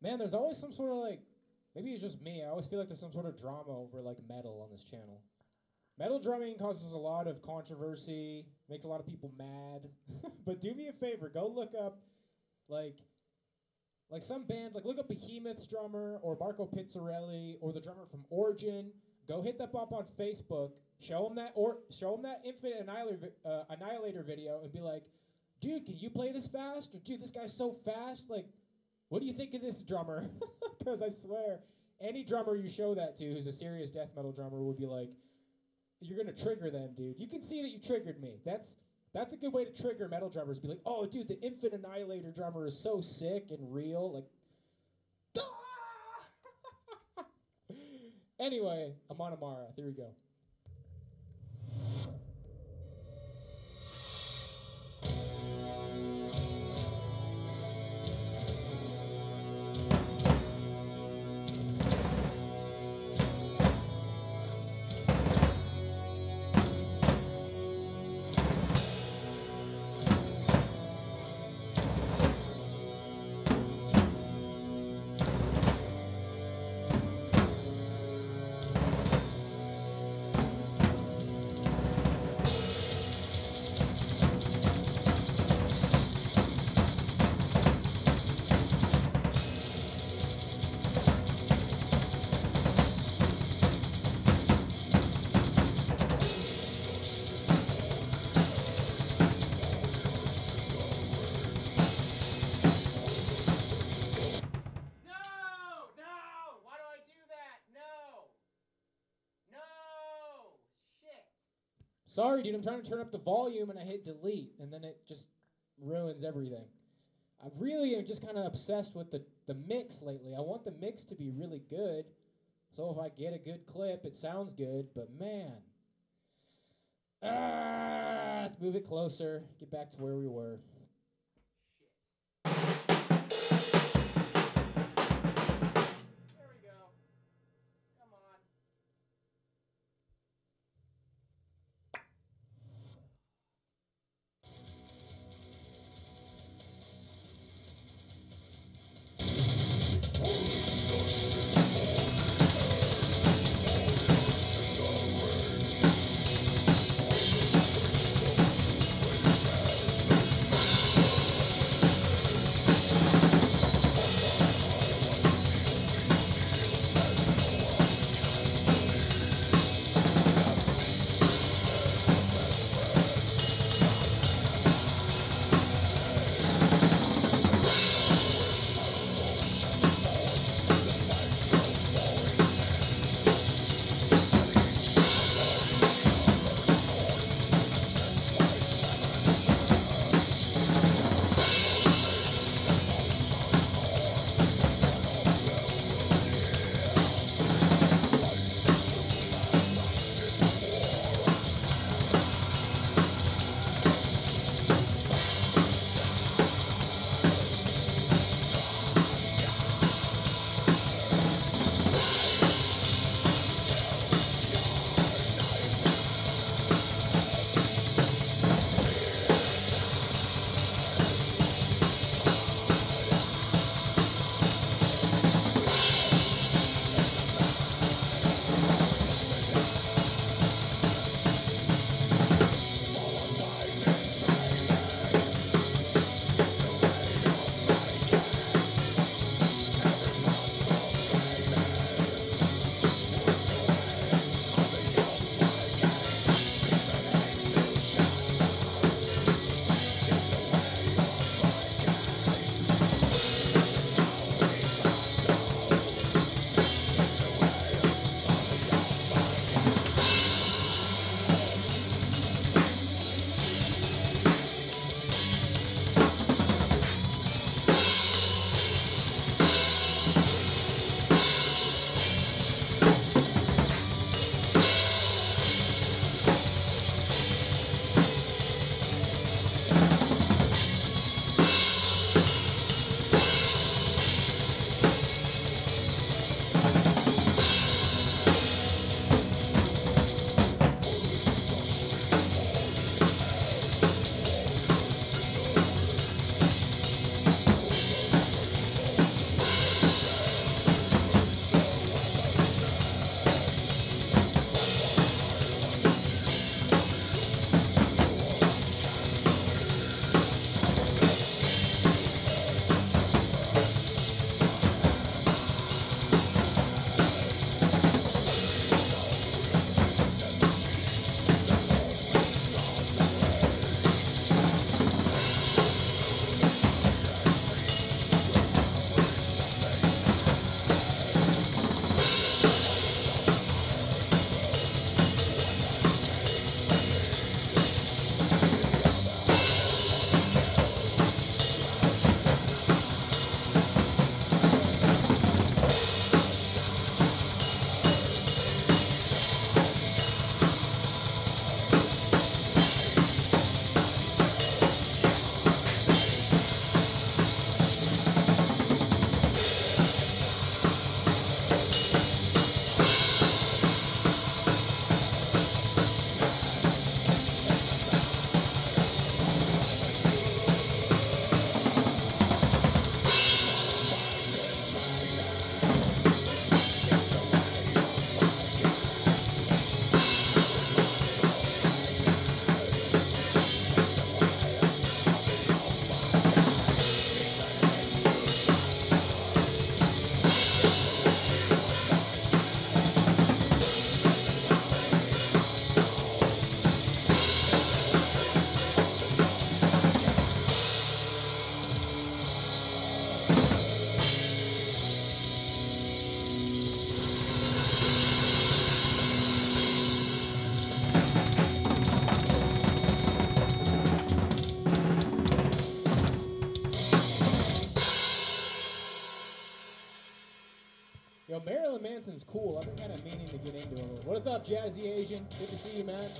Man, there's always some sort of like, maybe it's just me. I always feel like there's some sort of drama over like metal on this channel. Metal drumming causes a lot of controversy, makes a lot of people mad. But do me a favor, go look up like some band, like look up Behemoth's drummer or Marco Pizzarelli or the drummer from Origin. Go hit them up on Facebook. Show them that Infinite Annihilator video and be like, dude, can you play this fast? Or dude, this guy's so fast. Like, what do you think of this drummer? Because I swear, any drummer you show that to who's a serious death metal drummer would be like, you're gonna trigger them, dude. You can see that you triggered me. That's a good way to trigger metal drummers. Be like, oh, dude, the Infinite Annihilator drummer is so sick and real. Like, anyway, Amon Amarth. Here we go. Sorry, dude, I'm trying to turn up the volume and I hit delete, and then it just ruins everything. I really am just kind of obsessed with the mix lately. I want the mix to be really good, so if I get a good clip, it sounds good, but man. Let's move it closer, get back to where we were. Marilyn Manson's cool. I've been kind of meaning to get into him. What is up, Jazzy Asian? Good to see you, man.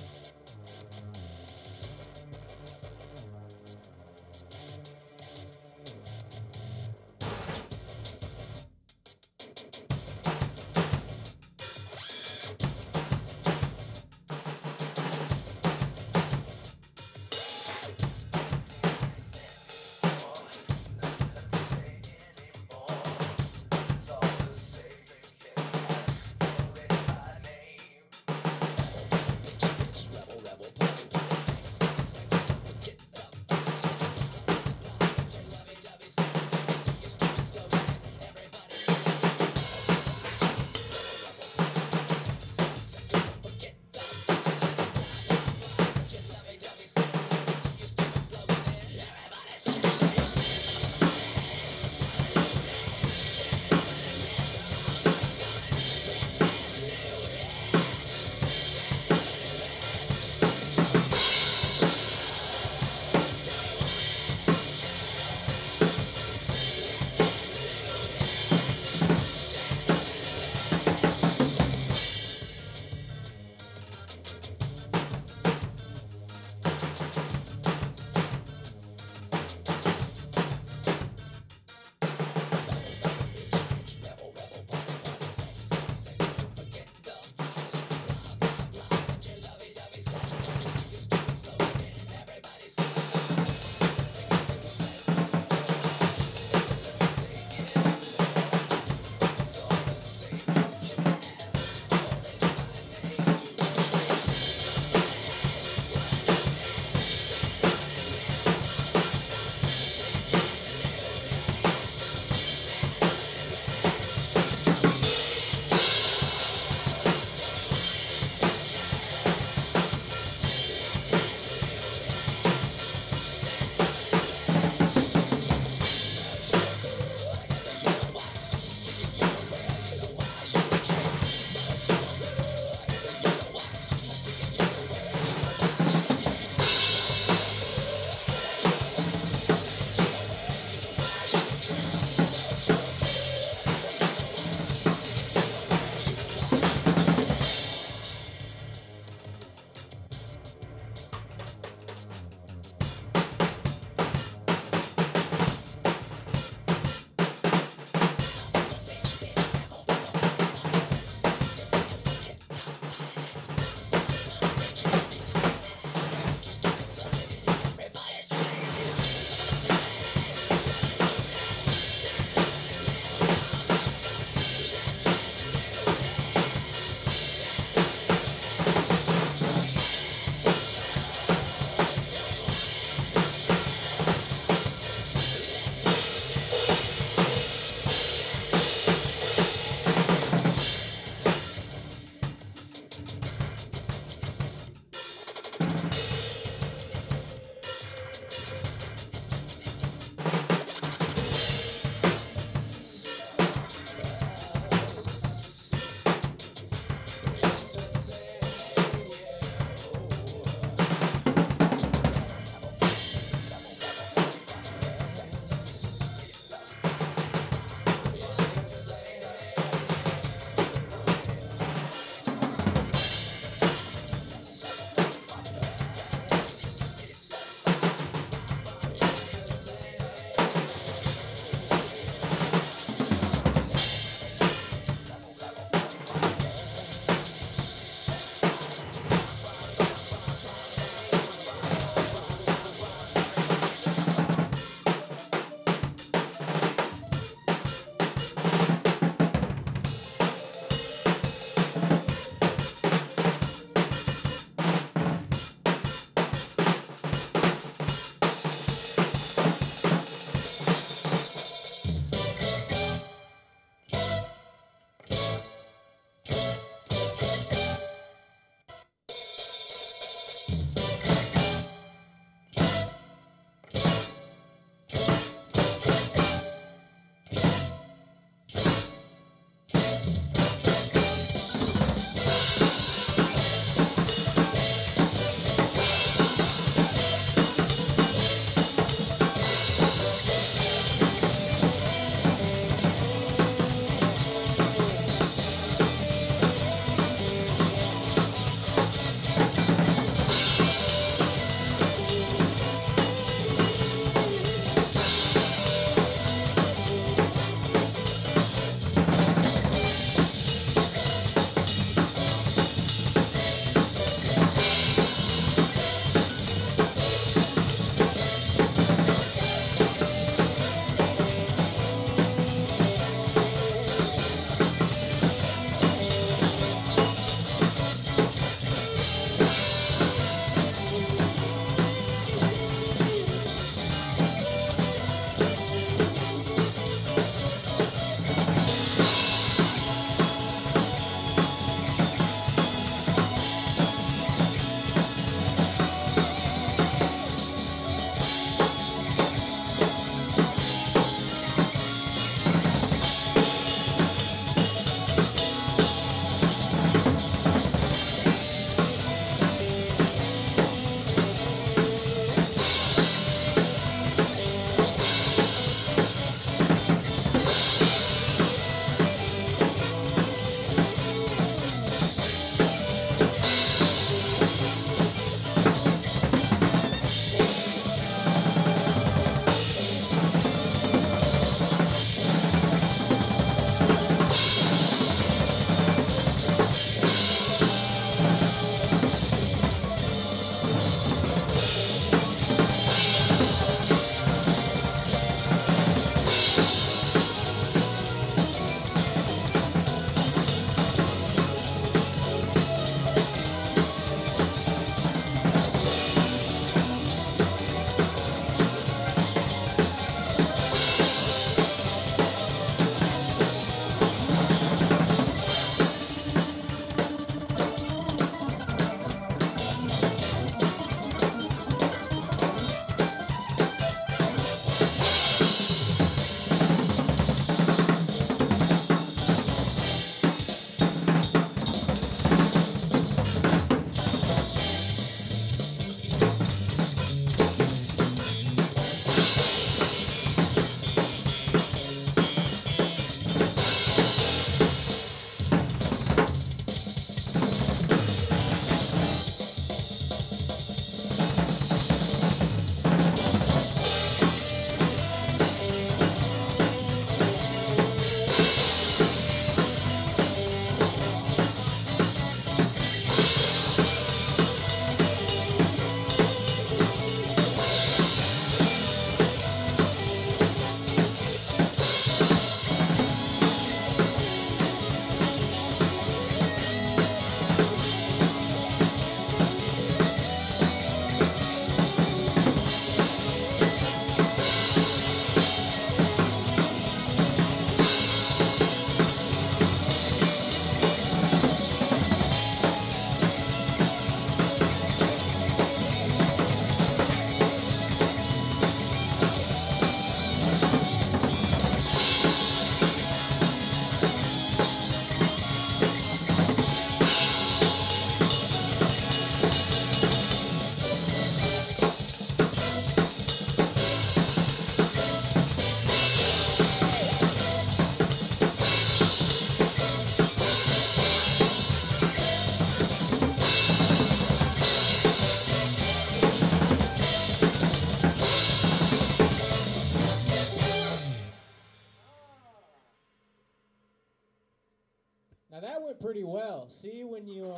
Now that went pretty well. See, when you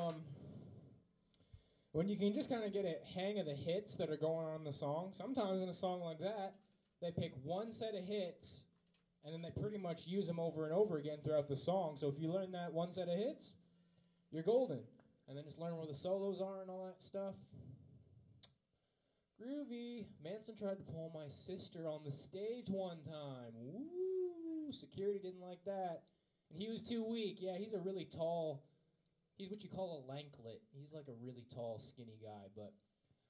can just kind of get a hang of the hits that are going on in the song. Sometimes in a song like that, they pick one set of hits, and then they pretty much use them over and over again throughout the song. So if you learn that one set of hits, you're golden. And then just learn where the solos are and all that stuff. Groovy. Manson tried to pull my sister on the stage one time. Woo! Security didn't like that. And he was too weak. Yeah, he's a really tall, he's what you call a lanklet. He's like a really tall, skinny guy. But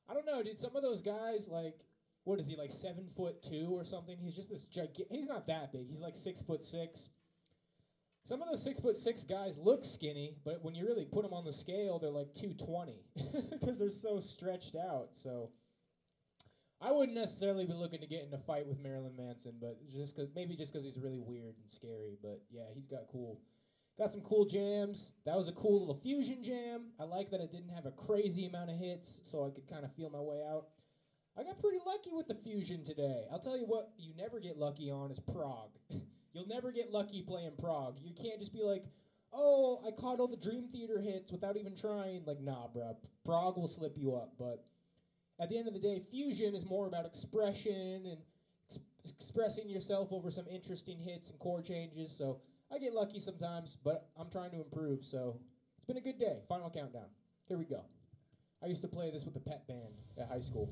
I don't know, dude. Some of those guys, like, what is he, like 7'2" or something? He's just this gigantic, he's not that big. He's like 6'6". Some of those 6'6" guys look skinny, but when you really put them on the scale, they're like 220 because they're so stretched out. So I wouldn't necessarily be looking to get in a fight with Marilyn Manson, but maybe just because he's really weird and scary. But yeah, he's got some cool jams. That was a cool little fusion jam. I like that it didn't have a crazy amount of hits, so I could kind of feel my way out. I got pretty lucky with the fusion today. I'll tell you what you never get lucky on is prog. You'll never get lucky playing prog. You can't just be like, oh, I caught all the Dream Theater hits without even trying. Like, nah, bruh. Prog will slip you up. But at the end of the day, fusion is more about expression and expressing yourself over some interesting hits and chord changes. So I get lucky sometimes, but I'm trying to improve. So it's been a good day. Final countdown. Here we go. I used to play this with the pep band at high school.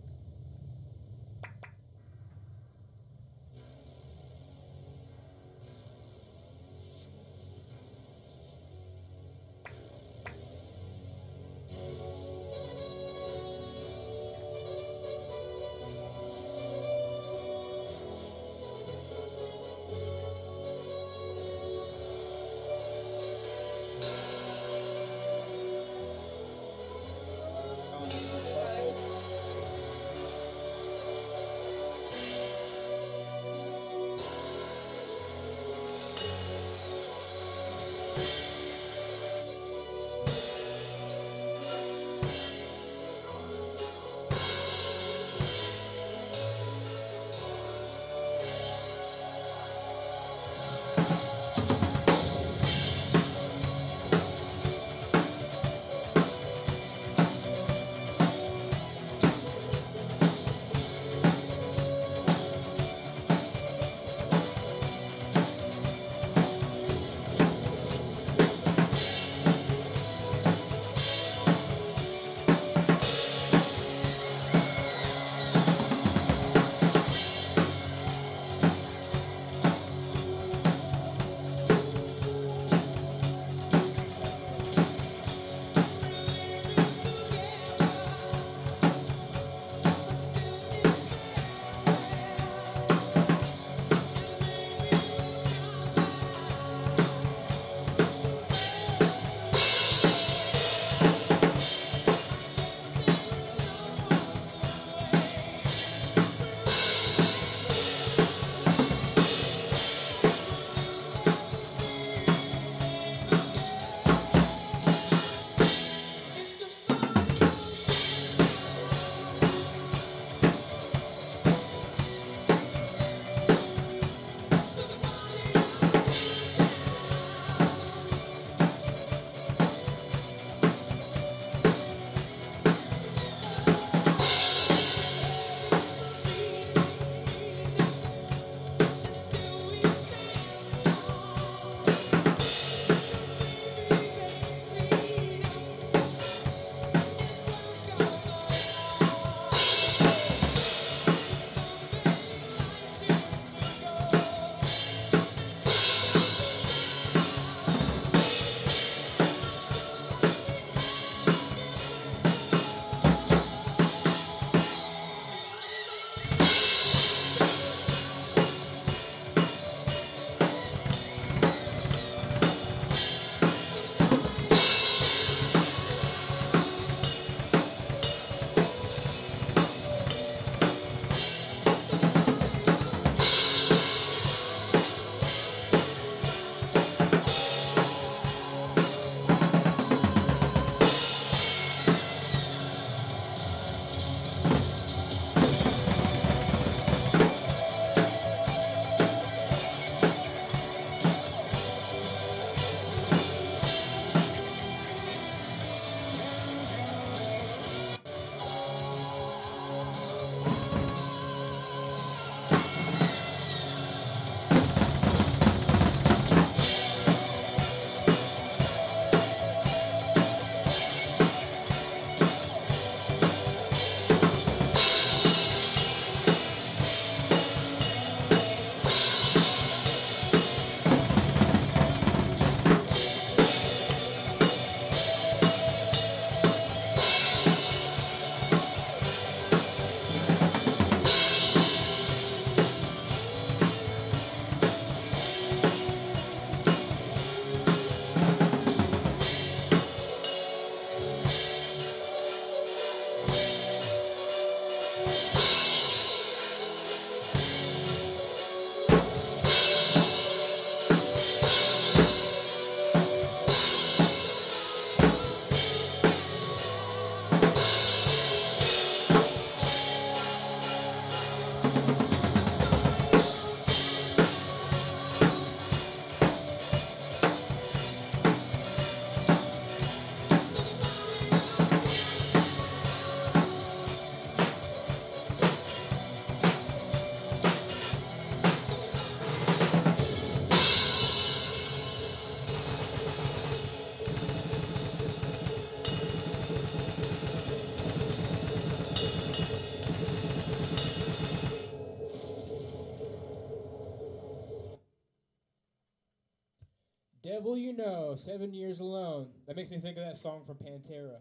Devil You Know, 7 Years Alone. That makes me think of that song from Pantera.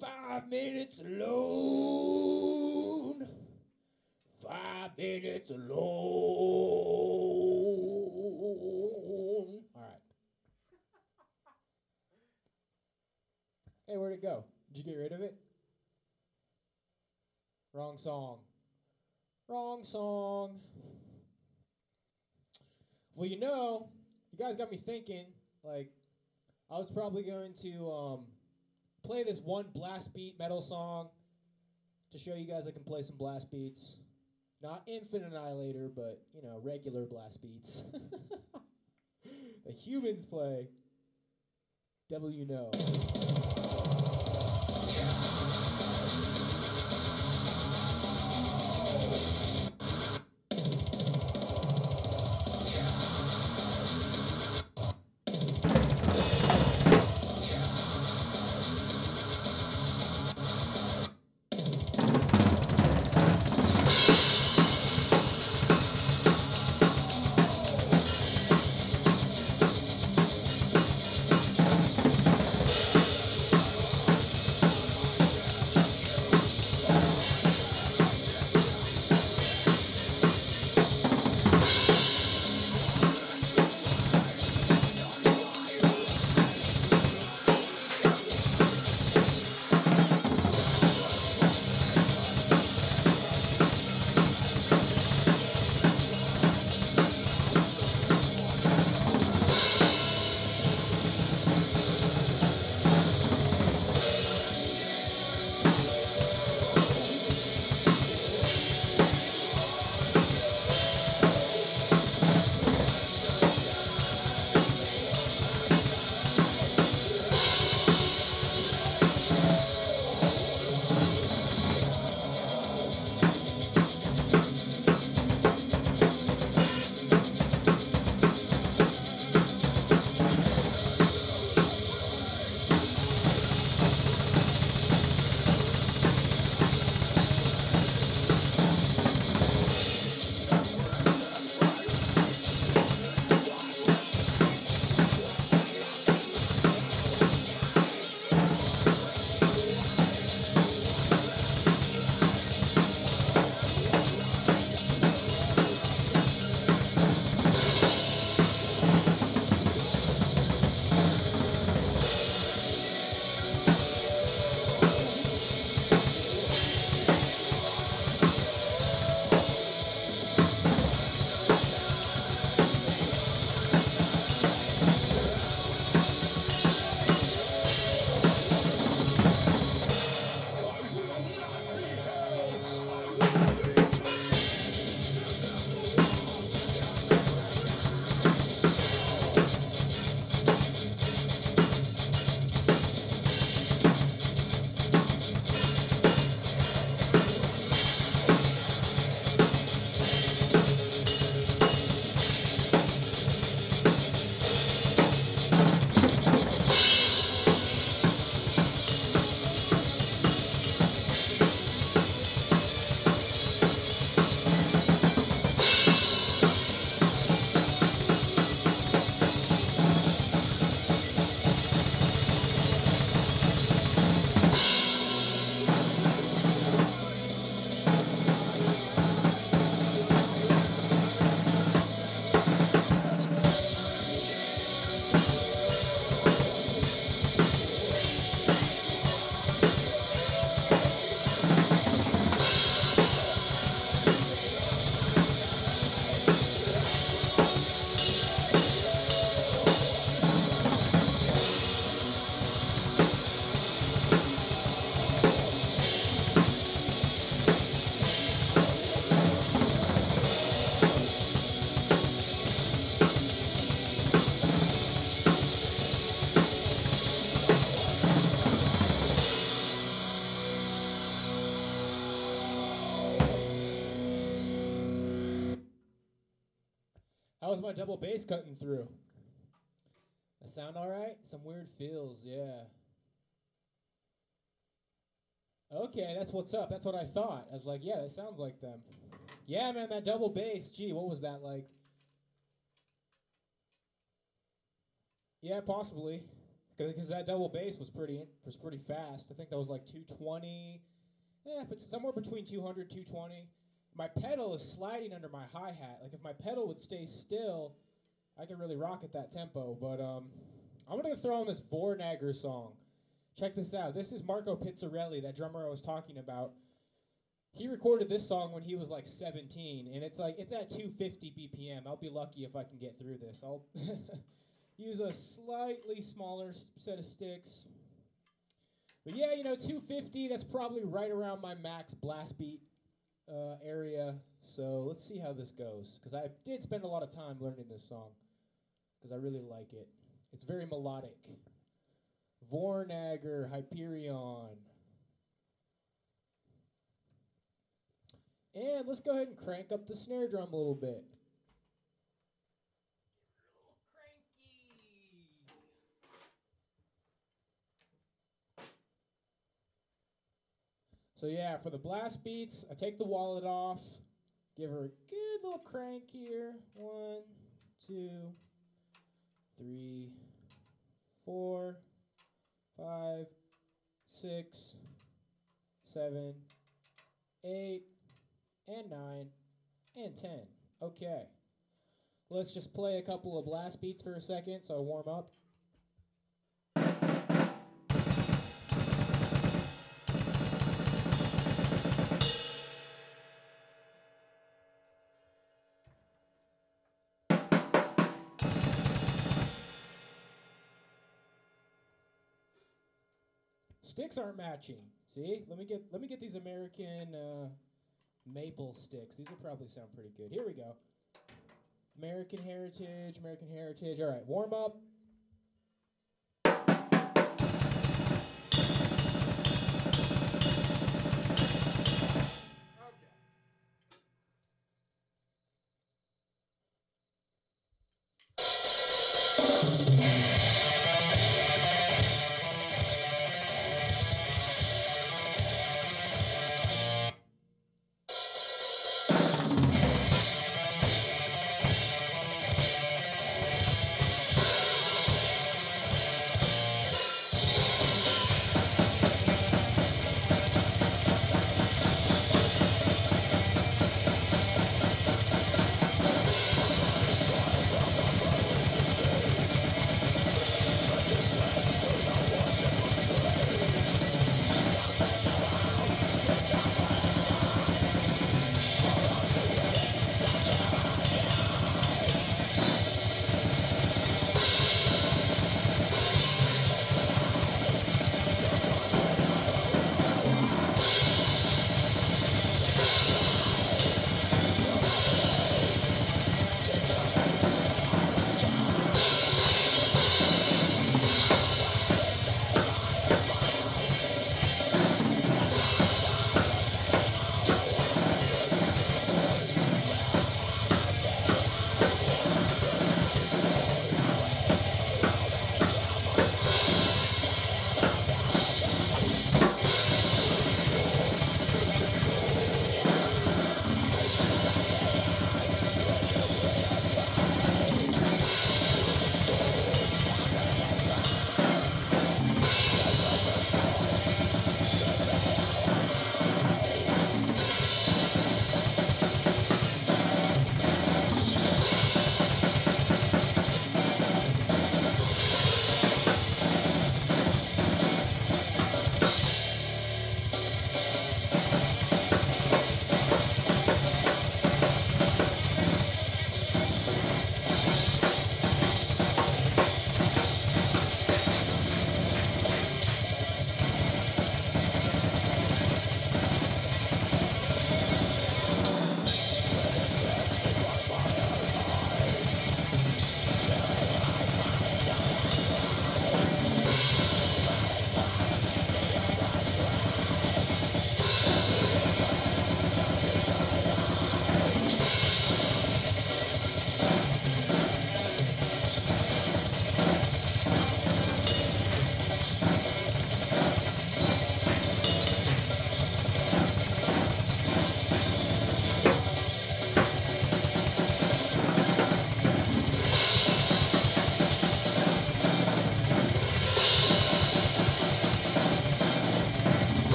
5 minutes alone. 5 minutes alone. All right. Hey, where'd it go? Did you get rid of it? Wrong song. Wrong song. Well, you know, you guys got me thinking, like, I was probably going to play this one blast beat metal song to show you guys I can play some blast beats. Not Infinite Annihilator, but, you know, regular blast beats. The humans play Devil You Know. How was my double bass cutting through? That sound all right? Some weird feels, yeah. Okay, that's what's up. That's what I thought. I was like, yeah, that sounds like them. Yeah, man, that double bass. Gee, what was that like? Yeah, possibly. Because that double bass was pretty fast. I think that was like 220. Yeah, but somewhere between 200, 220. My pedal is sliding under my hi-hat. Like if my pedal would stay still, I could really rock at that tempo. But I'm gonna throw on this Vornagger song. Check this out. This is Marco Pizzarelli, that drummer I was talking about. He recorded this song when he was like 17, and it's at 250 BPM. I'll be lucky if I can get through this. I'll use a slightly smaller set of sticks. But yeah, 250, that's probably right around my max blast beat area. So let's see how this goes, because I did spend a lot of time learning this song, because I really like it. It's very melodic. Vornagger, Hyperion. And let's go ahead and crank up the snare drum a little bit. So yeah, for the blast beats, I take the wallet off, give her a good little crank here. 1, 2, 3, 4, 5, 6, 7, 8, and 9, and 10. Okay. Let's just play a couple of blast beats for a second so I warm up. Sticks aren't matching. See? Let me get these American maple sticks. These will probably sound pretty good. Here we go. American Heritage, American Heritage. All right, warm up.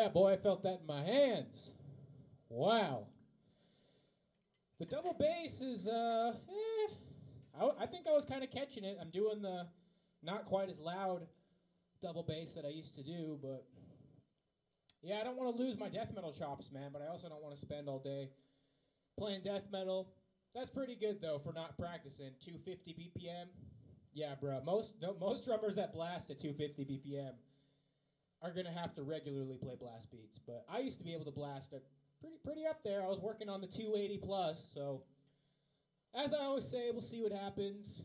Yeah, boy, I felt that in my hands. Wow. The double bass is, I think I was kind of catching it. I'm doing the not quite as loud double bass that I used to do, but yeah, I don't want to lose my death metal chops, man, but I also don't want to spend all day playing death metal. That's pretty good, though, for not practicing. 250 BPM. Yeah, bro. Most drummers that blast at 250 BPM are going to have to regularly play blast beats. But I used to be able to blast at pretty up there. I was working on the 280 plus, so as I always say, we'll see what happens.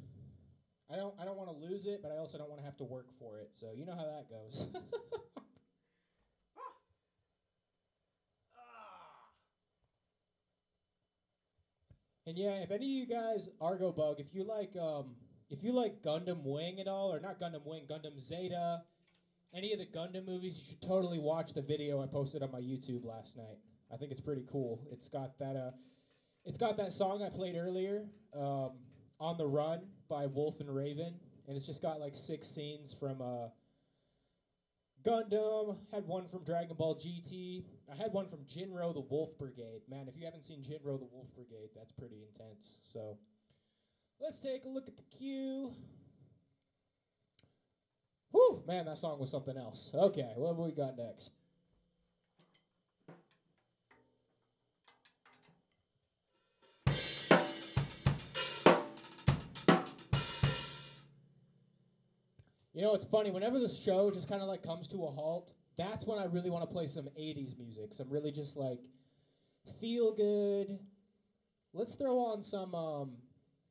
I don't want to lose it, but I also don't want to have to work for it. So you know how that goes. And yeah, if any of you guys Argo Bug, if you like Gundam Wing at all, or not Gundam Wing, Gundam Zeta, any of the Gundam movies, you should totally watch the video I posted on my YouTube last night. I think it's pretty cool. It's got that song I played earlier, On the Run by Wolf and Raven, and it's just got like 6 scenes from Gundam, had one from Dragon Ball GT. I had one from Jinro the Wolf Brigade. Man, if you haven't seen Jinro the Wolf Brigade, that's pretty intense. So let's take a look at the cue. Whew, man, that song was something else. Okay, what have we got next? You know, it's funny, whenever the show just kind of like comes to a halt, that's when I really want to play some 80s music. Some really just like feel good. Let's throw on some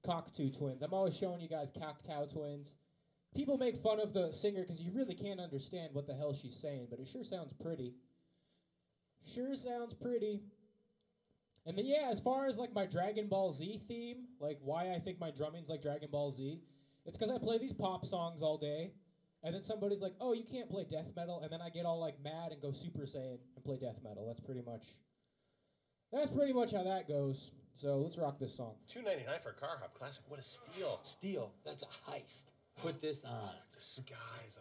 Cocteau Twins. I'm always showing you guys Cocteau Twins. People make fun of the singer because you really can't understand what the hell she's saying, but it sure sounds pretty. Sure sounds pretty. And then, yeah, as far as like my Dragon Ball Z theme, like why I think my drumming's like Dragon Ball Z, it's because I play these pop songs all day, and then somebody's like, oh, you can't play death metal, and then I get all like mad and go Super Saiyan and play death metal. That's pretty much how that goes. So let's rock this song. $2.99 for a car hop classic. What a steal. Steal. That's a heist. Put this on. Disguise.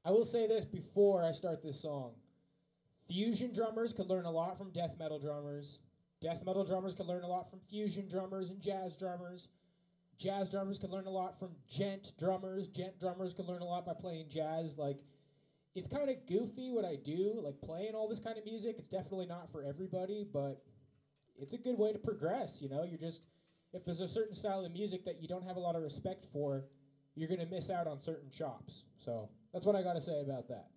I will say this before I start this song. Fusion drummers could learn a lot from death metal drummers. Death metal drummers could learn a lot from fusion drummers and jazz drummers. Jazz drummers could learn a lot from gent drummers. Gent drummers could learn a lot by playing jazz. Like, it's kind of goofy what I do, like playing all this kind of music. It's definitely not for everybody, but it's a good way to progress, you know? You're just, if there's a certain style of music that you don't have a lot of respect for, you're going to miss out on certain chops. So that's what I got to say about that.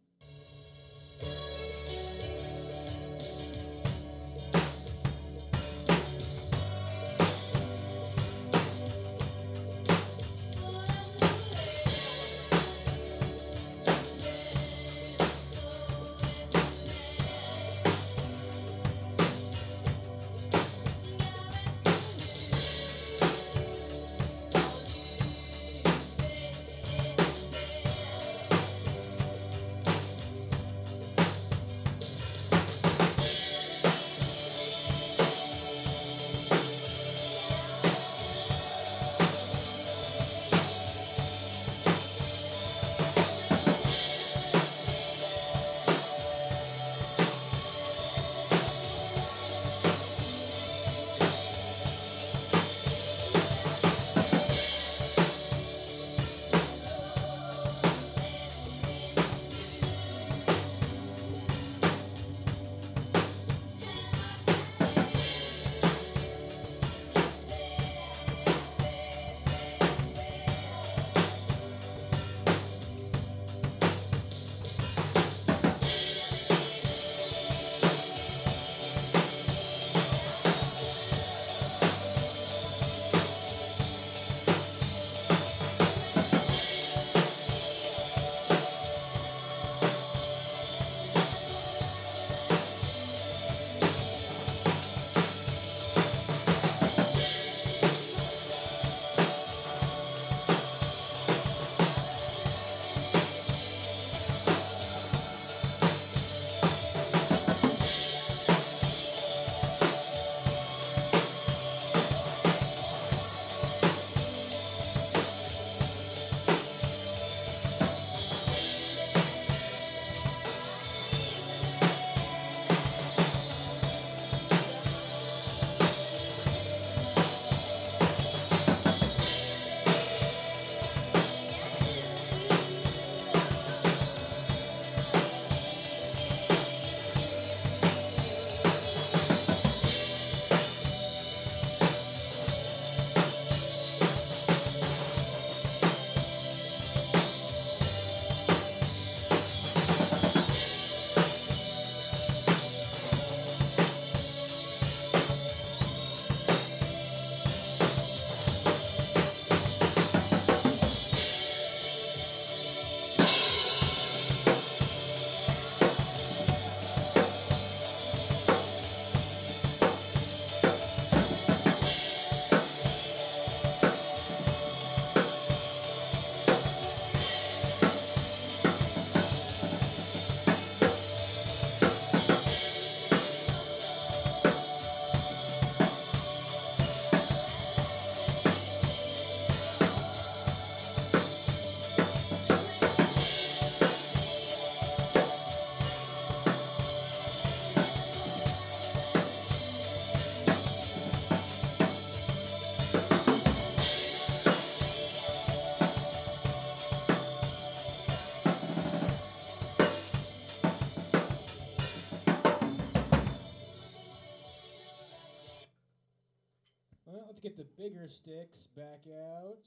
let's get the bigger sticks back out.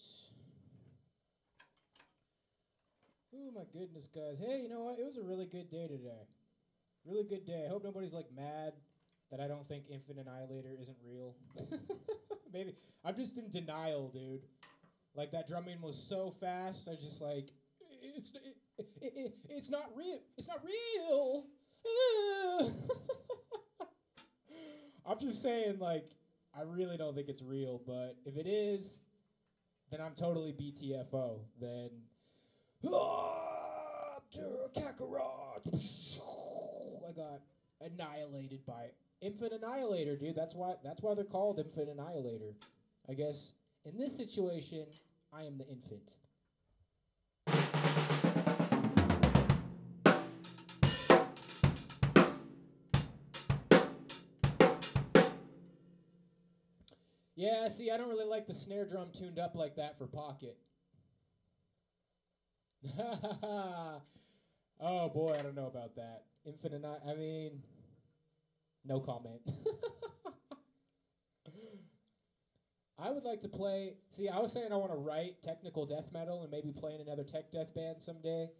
Oh my goodness, guys. Hey, you know what? It was a really good day today. Really good day. I hope nobody's like mad that I don't think Infant Annihilator isn't real. Maybe. I'm just in denial, dude. Like, that drumming was so fast, I just like, it's not real. It's not real. I'm just saying, like, I really don't think it's real, but if it is, then I'm totally BTFO. Then, Kakarot. I got annihilated by Infant Annihilator, dude. That's why they're called Infant Annihilator. I guess in this situation, I am the infant. Yeah, see, I don't really like the snare drum tuned up like that for pocket. Oh boy, I don't know about that. Infinite, I mean, no comment. I would like to play, see, I was saying I want to write technical death metal and maybe play in another tech death band someday.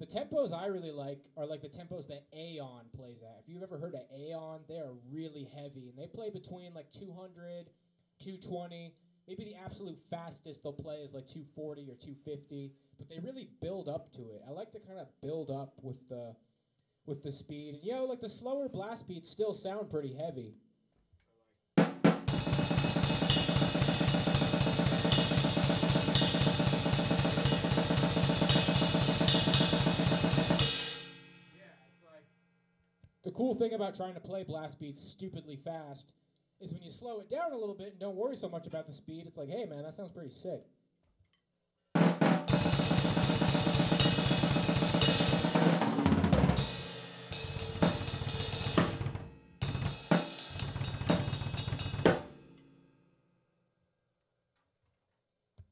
The tempos I really like are like the tempos that Aeon plays at. If you've ever heard of Aeon, they are really heavy, and they play between like 200, 220, maybe the absolute fastest they'll play is like 240 or 250, but they really build up to it. I like to kind of build up with the speed. And, you know, like the slower blast beats still sound pretty heavy. The cool thing about trying to play blast beats stupidly fast is when you slow it down a little bit and don't worry so much about the speed, it's like, hey man, that sounds pretty sick.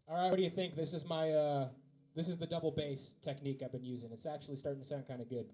All right, what do you think? This is my this is the double bass technique I've been using. It's actually starting to sound kind of good.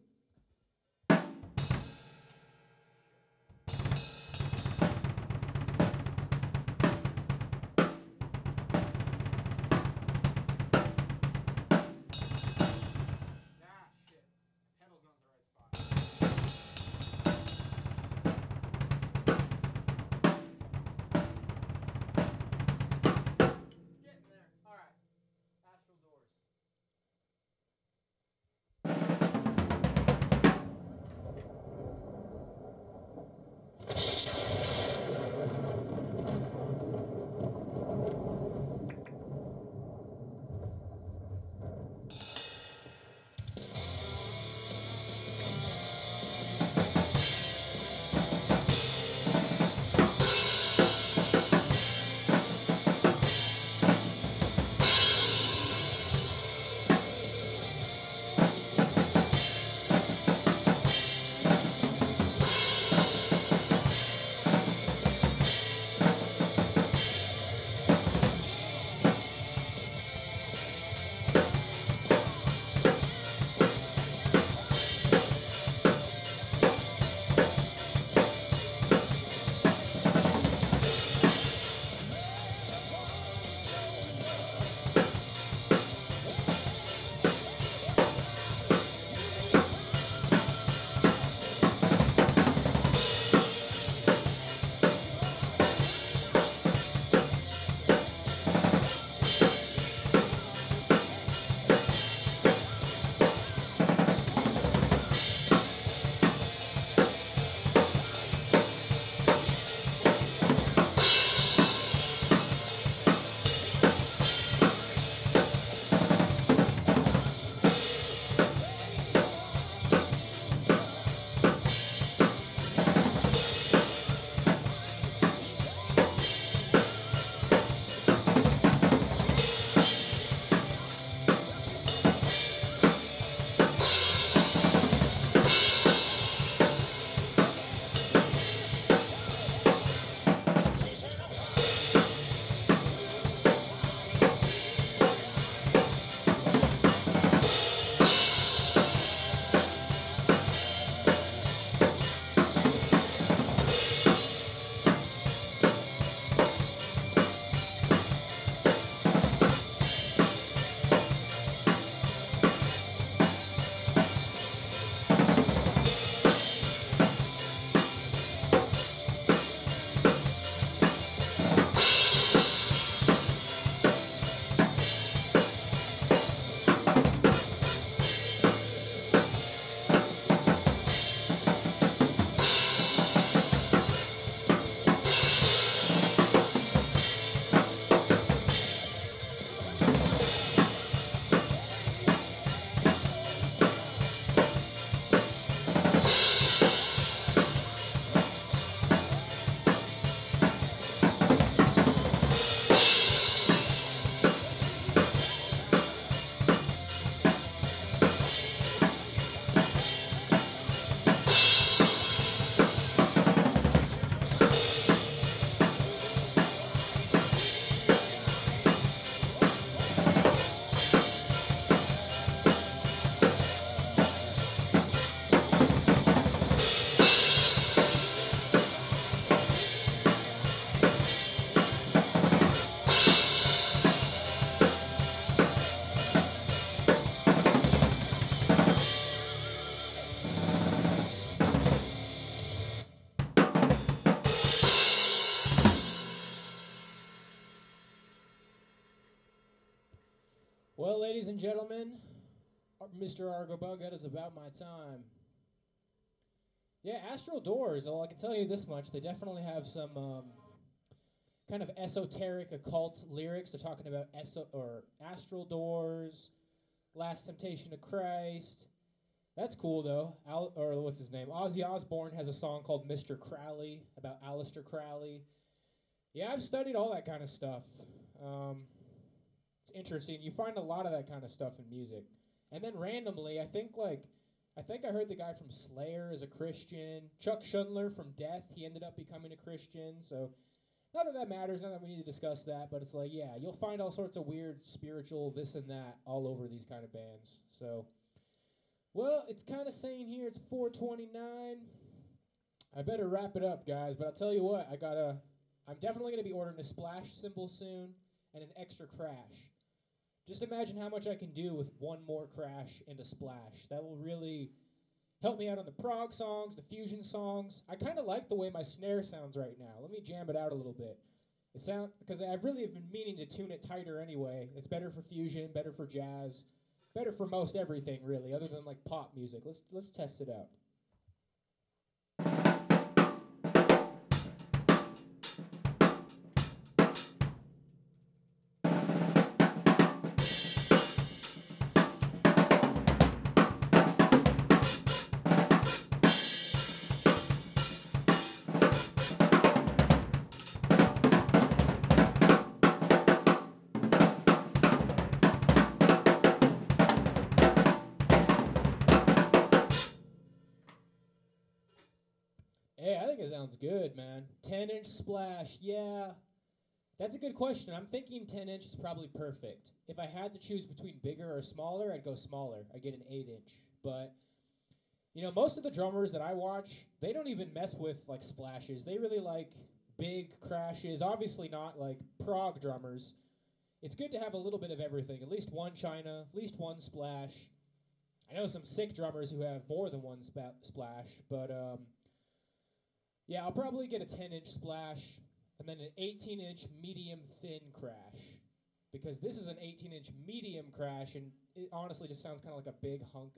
Well, ladies and gentlemen, Mr. Argo Bug, that is about my time. Yeah, Astral Doors, well, I can tell you this much. They definitely have some kind of esoteric occult lyrics. They're talking about astral doors, Last Temptation of Christ. That's cool, though. Or what's his name? Ozzy Osbourne has a song called Mr. Crowley, about Aleister Crowley. Yeah, I've studied all that kind of stuff. It's interesting. You find a lot of that kind of stuff in music. And then randomly, I think I heard the guy from Slayer is a Christian. Chuck Schuldiner from Death, he ended up becoming a Christian. So not that that matters, not that we need to discuss that, but it's like, yeah, you'll find all sorts of weird spiritual this and that all over these kind of bands. So, well, it's kind of saying here it's 4:29. I better wrap it up, guys, but I'll tell you what, I'm definitely going to be ordering a splash cymbal soon and an extra crash. Just imagine how much I can do with one more crash and a splash. That will really help me out on the prog songs, the fusion songs. I kind of like the way my snare sounds right now. Let me jam it out a little bit. Because I really have been meaning to tune it tighter anyway. It's better for fusion, better for jazz, better for most everything really, other than like pop music. Let's test it out. Hey, I think it sounds good, man. 10-inch splash, yeah. That's a good question. I'm thinking 10-inch is probably perfect. If I had to choose between bigger or smaller, I'd go smaller. I'd get an 8-inch. But, you know, most of the drummers that I watch, they don't even mess with, like, splashes. They really like big crashes. Obviously not, like, prog drummers. It's good to have a little bit of everything. At least one china, at least one splash. I know some sick drummers who have more than one splash, but, yeah, I'll probably get a 10-inch splash and then an 18-inch medium-thin crash. Because this is an 18-inch medium crash, and it honestly just sounds kind of like a big hunk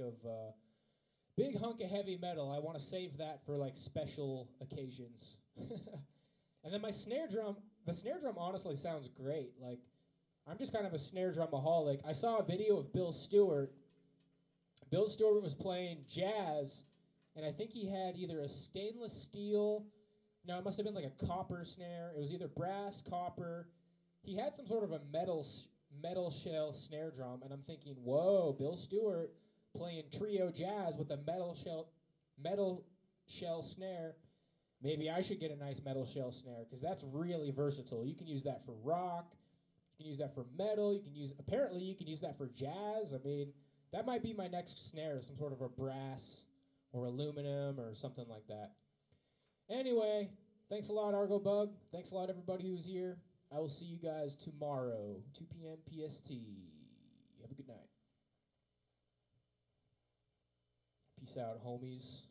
of heavy metal. I want to save that for, like, special occasions. And then my snare drum, the snare drum honestly sounds great. Like, I'm just kind of a snare drumaholic. I saw a video of Bill Stewart. Bill Stewart was playing jazz, and I think he had either a stainless steel, no, it must have been like a copper snare. It was either brass, copper. He had some sort of a metal shell snare drum, and I'm thinking, whoa, Bill Stewart playing trio jazz with a metal shell snare. Maybe I should get a nice metal shell snare, because that's really versatile. You can use that for rock. You can use that for metal. Apparently you can use that for jazz. I mean, that might be my next snare, some sort of a brass or aluminum or something like that. Anyway, thanks a lot, Argo Bug. Thanks a lot, everybody who's here. I will see you guys tomorrow, 2 p.m. PST. Have a good night. Peace out, homies.